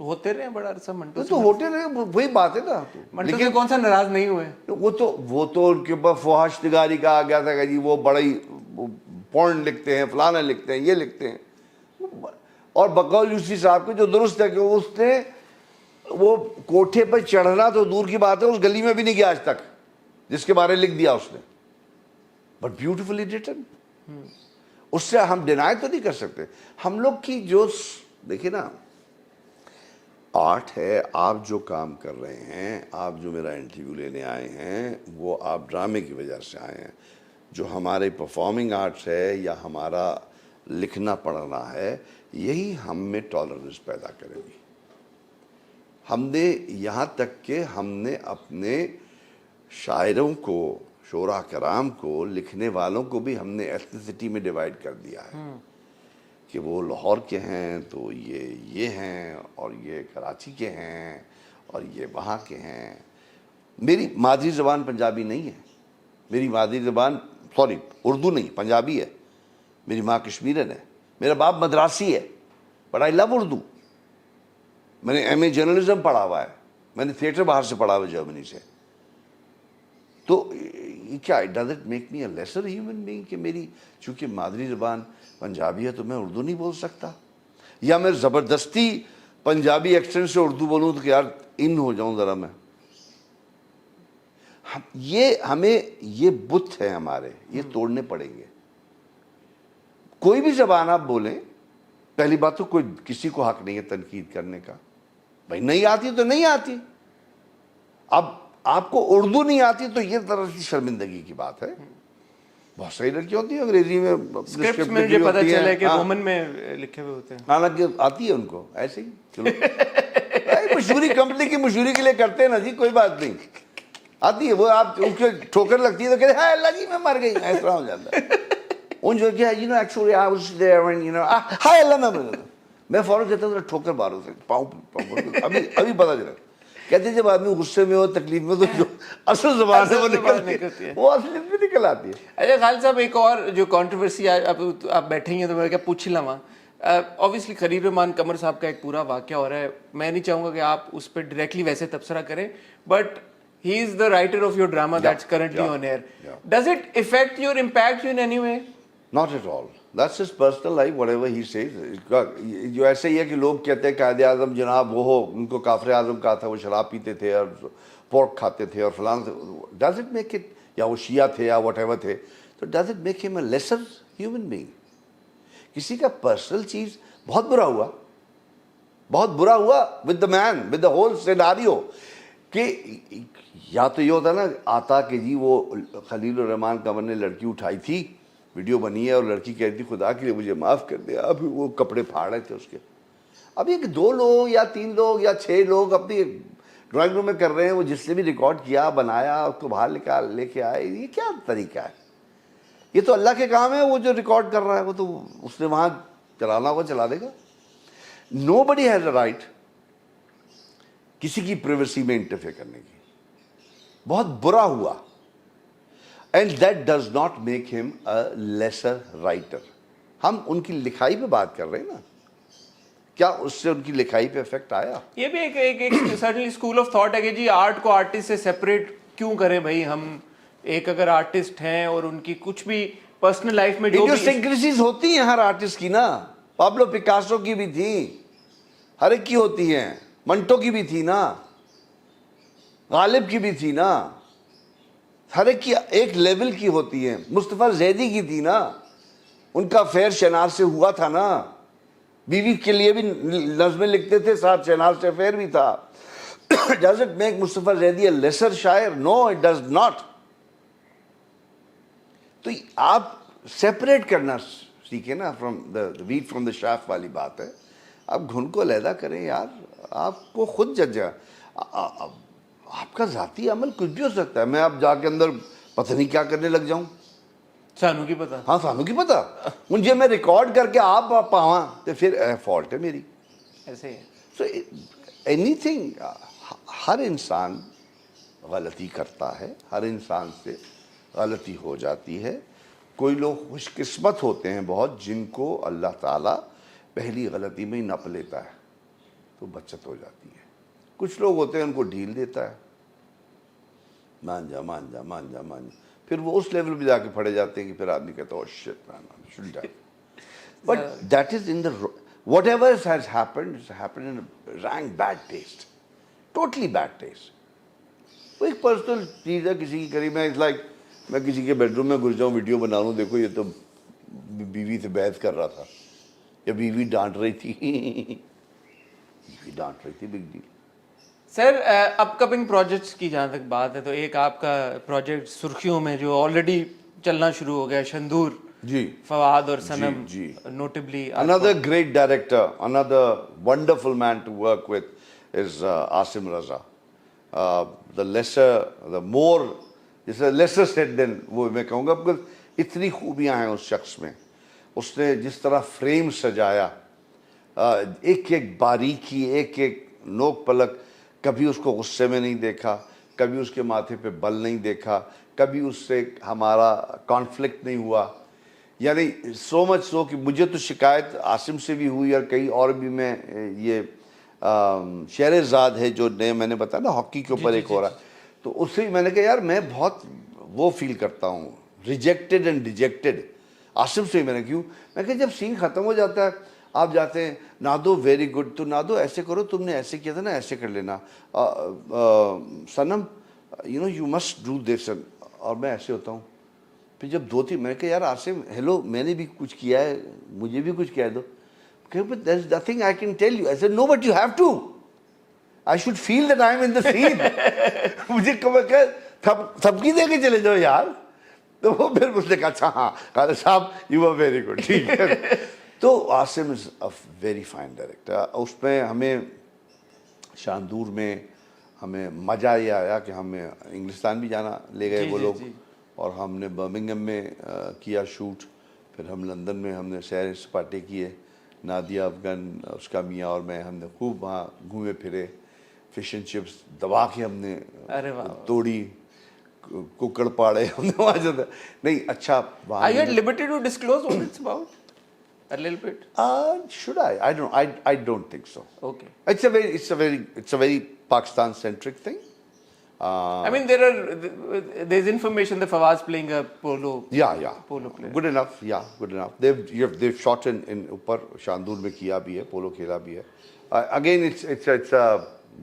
ہوتے رہے بڑا عرصہ منٹو تو ہوتے رہے, وہی بات ہے نا. منٹو سے کون سا ناراض نہیں ہوئے؟ وہ تو ان کے اوپر فحش نگاری کا آ گیا تھا کہ جی وہ بڑا ہی پورن لکھتے ہیں, فلانا لکھتے ہیں, یہ لکھتے ہیں. اور بقول یوسفی صاحب کے جو درست ہے کہ اس نے وہ کوٹھے پہ چڑھنا تو دور کی بات ہے, اس گلی میں بھی نہیں گیا آج تک جس کے بارے لکھ دیا اس نے, بٹ بیوٹیفلی ریٹن. اس سے ہم ڈینائی تو نہیں کر سکتے. ہم لوگ کی جو دیکھیں نا آرٹ ہے, آپ جو کام کر رہے ہیں, آپ جو میرا انٹرویو لینے آئے ہیں, وہ آپ ڈرامے کی وجہ سے آئے ہیں. جو ہمارے پرفارمنگ آرٹس ہے یا ہمارا لکھنا پڑھنا ہے, یہی ہم میں ٹالرنس پیدا کرے گی. ہم نے یہاں تک کہ ہم نے اپنے شاعروں کو, شعراء کرام کو, لکھنے والوں کو بھی ہم نے ایتھنیسٹی میں ڈیوائیڈ کر دیا ہے کہ وہ لاہور کے ہیں تو یہ ہیں, اور یہ کراچی کے ہیں, اور یہ وہاں کے ہیں. میری مادری زبان پنجابی نہیں ہے. میری مادری زبان اردو نہیں, پنجابی ہے. میری ماں کشمیرن ہے. میرا باپ مدراسی ہے, بٹ آئی لو اردو. میں نے ایم اے جرنلزم پڑھا ہوا ہے. میں نے تھیٹر باہر سے پڑھا ہوا ہے, جرمنی سے. تو کیا does it make me a lesser human being کہ میری چونکہ مادری زبان پنجابی ہے تو میں اردو نہیں بول سکتا, یا میں زبردستی پنجابی ایکسنٹ سے اردو بولوں تو کہ یار ان ہو جاؤں ذرا میں. ہمیں یہ بت ہے ہمارے, یہ توڑنے پڑیں گے. کوئی بھی زبان آپ بولیں, پہلی بات تو کوئی کسی کو حق نہیں ہے تنقید کرنے کا. بھائی نہیں آتی تو نہیں آتی. اب آپ کو اردو نہیں آتی تو یہ طرح کی شرمندگی کی بات ہے. بہت ساری لڑکیاں ہوتی ہیں انگریزی میں اسکرپٹس میں مجھے پتا چلا ہے کہ رومن میں لکھے ہوئے ہوتے ہیں, حالانکہ آتی ہے ان کو ایسے ہی. چلو مشہوری کمپنی کی مشہوری کے لیے کرتے ہیں نا جی, کوئی بات نہیں. آتی ہے وہ, آپ ان کے ٹھوکر لگتی ہے تو کہتے ہیں ہائے اللہ جی میں مر گئی, اس طرح ہو جاتا ہے. ان جو کہ you know actually I was there and you know ہائے اللہ میں فوراً کہتا ہوں ٹھوکر مارو سے پاؤں ابھی پتہ چلا. کہتے ہیں جب آدمی غصے میں ہو, تکلیف میں, تو جو اصل زبان ہے وہ نکلتی ہے, وہ اصلیت میں نکل آتی ہے. اچھا خالد صاحب, ایک اور جو کنٹروورسی آپ بیٹھے ہیں تو میں کیا پوچھ لوں. اوبیسلی خلیل الرحمان قمر صاحب کا ایک پورا واقعہ ہو رہا ہے. میں نہیں چاہوں گا کہ آپ اس پہ ڈائریکٹلی ویسے تبصرہ کریں, but he is the writer of your drama that's currently on air. Does it affect your, impact you in any way? Not at all. That's his personal life, whatever he says. جو ایسے ہی ہے کہ لوگ کہتے ہیں قائد اعظم جناب وہ ہو, ان کو کافر اعظم کہا تھا, وہ شراب پیتے تھے اور پورک کھاتے تھے اور فلان. ڈز اٹ میک اٹ, یا وہ شیعہ تھے یا واٹ ایور تھے, تو ڈز اٹ میک ہم اے لیسر ہیومن بینگ؟ کسی کا پرسنل چیز بہت برا ہوا, بہت برا ہوا with the man, with the whole scenario. کہ یا تو یہ ہوتا نا آتا کہ جی وہ خلیل الرحمان قمر نے لڑکی اٹھائی تھی, ویڈیو بنی ہے, اور لڑکی کہتی تھی خدا کے لیے مجھے معاف کر دیا, اب وہ کپڑے پھاڑ رہے تھے اس کے. اب یہ 2 لوگ یا 3 لوگ یا 6 لوگ اپنی ڈرائنگ روم میں کر رہے ہیں, وہ جس نے بھی ریکارڈ کیا, بنایا, اس کو باہر لے کے آئے, یہ کیا طریقہ ہے؟ یہ تو اللہ کے کام ہے. وہ جو ریکارڈ کر رہا ہے وہ تو اس نے وہاں چلانا ہوگا چلا دے گا. نو بڈی ہیز اے رائٹ کسی کی پریویسی میں انٹرفیئر کرنے کی. بہت برا ہوا. And that does not make him a lesser writer. ہم ان کی لکھائی پہ بات کر رہے ہیں نا, کیا اس سے ان کی لکھائی پہ افیکٹ آیا؟ یہ بھی ایک سرٹنلی اسکول آف تھاٹ ہے کہ جی آرٹ کو آرٹسٹ سے سیپریٹ کیوں کریں بھائی. ہم ایک اگر آرٹسٹ ہیں اور ان کی کچھ بھی پرسنل لائف میں جو ایڈیوسینکریسیز ہوتی ہیں ہر آرٹسٹ کی نا. پابلو پکاسو کی بھی تھی, ہر ایک کی ہوتی ہیں. منٹو کی بھی تھی نا, غالب کی بھی تھی نا, ہر ایک کی ایک لیول کی ہوتی ہیں. مصطفیٰ زیدی کی تھی نا, ان کا افیئر شہناز سے ہوا تھا نا, بیوی کے لیے بھی نظمیں لکھتے تھے, ساتھ شہناز سے افیئر بھی تھا. Does it make Mustafa Zaidi a lesser شاعر? No, it does not. تو آپ سیپریٹ کرنا سیکھیں نا, from the wheat from the chaff والی بات ہے. آپ گھن کو علیحدہ کریں یار, آپ کو خود جج ہے. آپ کا ذاتی عمل کچھ بھی ہو سکتا ہے. میں اب جا کے اندر پتہ نہیں کیا کرنے لگ جاؤں, سانو کی پتا. ہاں سانو کی پتا. مجھے میں ریکارڈ کر کے آپ پاواں تو پھر فالٹ ہے میری. ایسے ہی سو اینی تھنگ, ہر انسان غلطی کرتا ہے, ہر انسان سے غلطی ہو جاتی ہے. کوئی لوگ خوش قسمت ہوتے ہیں بہت, جن کو اللہ تعالیٰ پہلی غلطی میں ہی نپ لیتا ہے. تو بچت ہو جاتی ہے. کچھ لوگ ہوتے ہیں ان کو ڈھیل دیتا ہے, مان جا مان جا مان جا مان جا, پھر وہ اس لیول پہ جا کے پڑے جاتے ہیں کہ پھر آدمی کہتا ہے oh shit man, I shouldn't have. But that is in the whatever has happened, it's happened in a rank bad taste, totally bad taste. وہ ایک پرسنل چیز ہے کسی کی کری. میں میں کسی کے بیڈ روم میں گھس جاؤں, ویڈیو بنا لوں, دیکھو یہ تو بیوی سے بحث کر رہا تھا یا بیوی ڈانٹ رہی تھی, بیوی ڈانٹ رہی تھی, بگ ڈیل. سر اپ کمنگ پروجیکٹس کی جہاں تک بات ہے تو ایک آپ کا پروجیکٹ سرخیوں میں جو آلریڈی چلنا شروع ہو گیا, شندور, جی, فواد اور سنم, جی. notably Another great director, another wonderful man to work with is Asim Raza. The more, lesser said than وہ میں کہوں گا, because اتنی خوبیاں ہیں اس شخص میں. اس نے جس طرح فریم سجایا, ایک ایک باریکی, ایک ایک نوک پلک, کبھی اس کو غصے میں نہیں دیکھا, کبھی اس کے ماتھے پہ بل نہیں دیکھا, کبھی اس سے ہمارا کانفلکٹ نہیں ہوا. یعنی سو مچ سو کہ مجھے تو شکایت عاصم سے بھی ہوئی, اور کئی اور بھی. میں یہ شہرزاد ہے جو نئے میں نے بتایا نا ہاکی کے اوپر ایک ہو رہا ہے, تو اس سے میں نے کہا یار میں بہت وہ فیل کرتا ہوں, ریجیکٹڈ اینڈ ڈیجیکٹڈ. عاصم سے میں نے کیوں, میں کہا جب سین ختم ہو جاتا ہے آپ جاتے ہیں, نادو ویری گڈ, تو نادو ایسے کرو, تم نے ایسے کیا تھا نا, ایسے کر لینا, سنم یو مسٹ ڈو دس, اور میں ایسے ہوتا ہوں. پھر جب دو تین میں نے کہا یار عاصم ہیلو, میں نے بھی کچھ کیا ہے, مجھے بھی کچھ کہہ دو. But there's nothing I can tell you. I said no, but you have to. I should feel that I am in the scene. مجھے سب کی دے کے چلے جاؤ یار. تو وہ پھر اس نے کہا اچھا ہاں قادر صاحب you are very good, ٹھیک ہے. تو Asim is a very fine director. اس میں ہمیں شاندور میں ہمیں مزہ یہ آیا کہ ہمیں انگلستان بھی جانا لے گئے وہ لوگ, اور ہم نے برمنگھم میں کیا شوٹ, پھر ہم لندن میں ہم نے سیر سپاٹے کیے, نادیہ افغان, اس کا میاں اور میں, ہم نے خوب وہاں گھومے پھرے, فش اینڈ چپس دبا کے ہم نے توڑی, ککڑ پاڑے ہم نے وہاں جاتا. نہیں اچھا. Are you at liberty to disclose what it's about? A little bit. Should I? I don't think so. Okay. It's a very Pakistan centric thing. I mean there's information that Fawaz playing a polo. Yeah. Polo player. Good enough. Yeah, good enough. They've shot in اوپر شاندور میں کیا بھی ہے, پولو کھیلا بھی ہے. Again it's a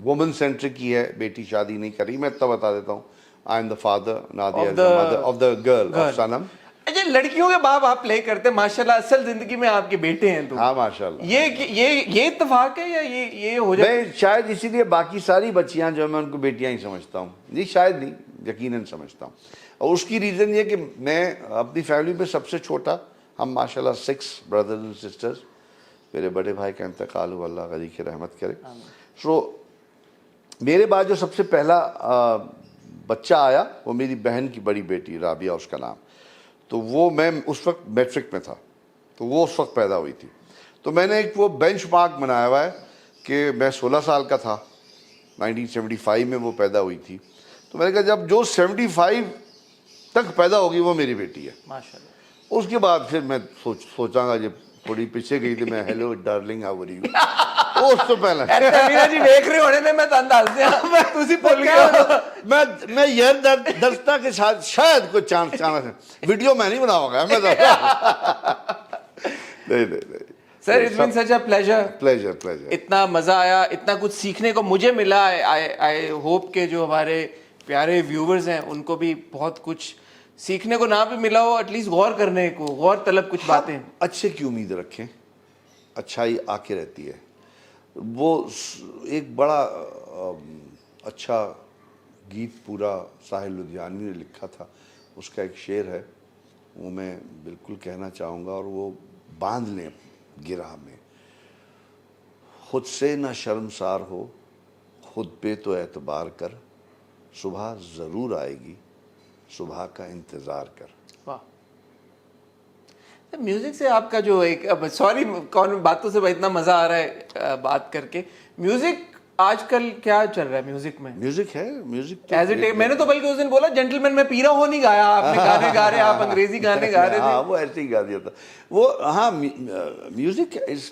woman centric ہی ہے, بیٹی شادی نہیں کری. میں اتنا بتا دیتا ہوں, I am the father, Nadia is the mother of the girl of Sanam. اچھا لڑکیوں کے باپ آپ پلے کرتے ہیں ماشاءاللہ, اصل زندگی میں آپ کے بیٹے ہیں تو. ہاں ماشاءاللہ. یہ اتفاق ہے یا یہ ہو جائے؟ میں شاید اسی لیے باقی ساری بچیاں جو میں ان کو بیٹیاں ہی سمجھتا ہوں. نہیں شاید نہیں, یقیناً سمجھتا ہوں. اور اس کی ریزن یہ کہ میں اپنی فیملی میں سب سے چھوٹا, ہم ماشاءاللہ 6 بردرز اینڈ سسٹرز. میرے بڑے بھائی کا انتقال ہوا, اللہ غنی کی رحمت کرے. سو میرے بعد جو سب سے پہلا بچہ آیا وہ میری بہن کی بڑی بیٹی رابعہ اس کا نام. تو وہ میں اس وقت میٹرک میں تھا, تو وہ اس وقت پیدا ہوئی تھی. تو میں نے ایک وہ بینچ مارک بنایا ہوا ہے کہ میں 16 سال کا تھا, 1975 میں وہ پیدا ہوئی تھی. تو میں نے کہا جب جو 75 تک پیدا ہوگی وہ میری بیٹی ہے ماشاءاللہ. اس کے بعد پھر میں سوچاں گا, جب تھوڑی پیچھے گئی تھی میں, hello darling how are you, اس سے پہلے میرا جی دیکھ رہے ہونے میں تو انداز دیا تسی بھول گئے. میں یہ دستا کہ شاید کوئی چانس ہے. ویڈیو میں نہیں بناؤں گا میں. نہیں. Sir it's been such a pleasure. اتنا مزہ آیا, اتنا کچھ سیکھنے کو مجھے ملا. آئی ہوپ کہ جو ہمارے پیارے ویورز ہیں ان کو بھی بہت کچھ سیکھنے کو نہ بھی ملا ہو, ایٹ لیسٹ غور کرنے کو, غور طلب کچھ باتیں. اچھے کی امید رکھیں, اچھائی آ کے رہتی ہے. وہ ایک بڑا اچھا گیت پورا ساحل لدھیانوی نے لکھا تھا, اس کا ایک شعر ہے, وہ میں بالکل کہنا چاہوں گا, اور وہ باندھ لیں گرہ میں. خود سے نہ شرمسار ہو, خود پہ تو اعتبار کر, صبح ضرور آئے گی, صبح کا انتظار کر. واہ. میوزک سے آپ کا جو ایک, سوری کون باتوں سے اتنا مزہ آ رہا ہے بات کر کے. میوزک آج کل کیا چل رہا ہے میوزک میں؟ میوزک ہے, میوزک ایز اٹ, میں نے تو بلکہ اس دن بولا جنٹلمین میں پی رہا ہوں نہیں گایا آپ نے, گانے گا رہے آپ, انگریزی گانے گا رہے تھے. ہاں وہ ایسے ہی گا دیا تھا وہ. ہاں music is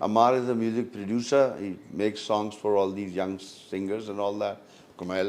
Ammar is a music producer. He makes songs for all these young singers and all that. Kumail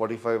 45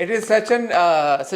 It is such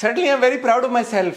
Certainly I'm very proud of myself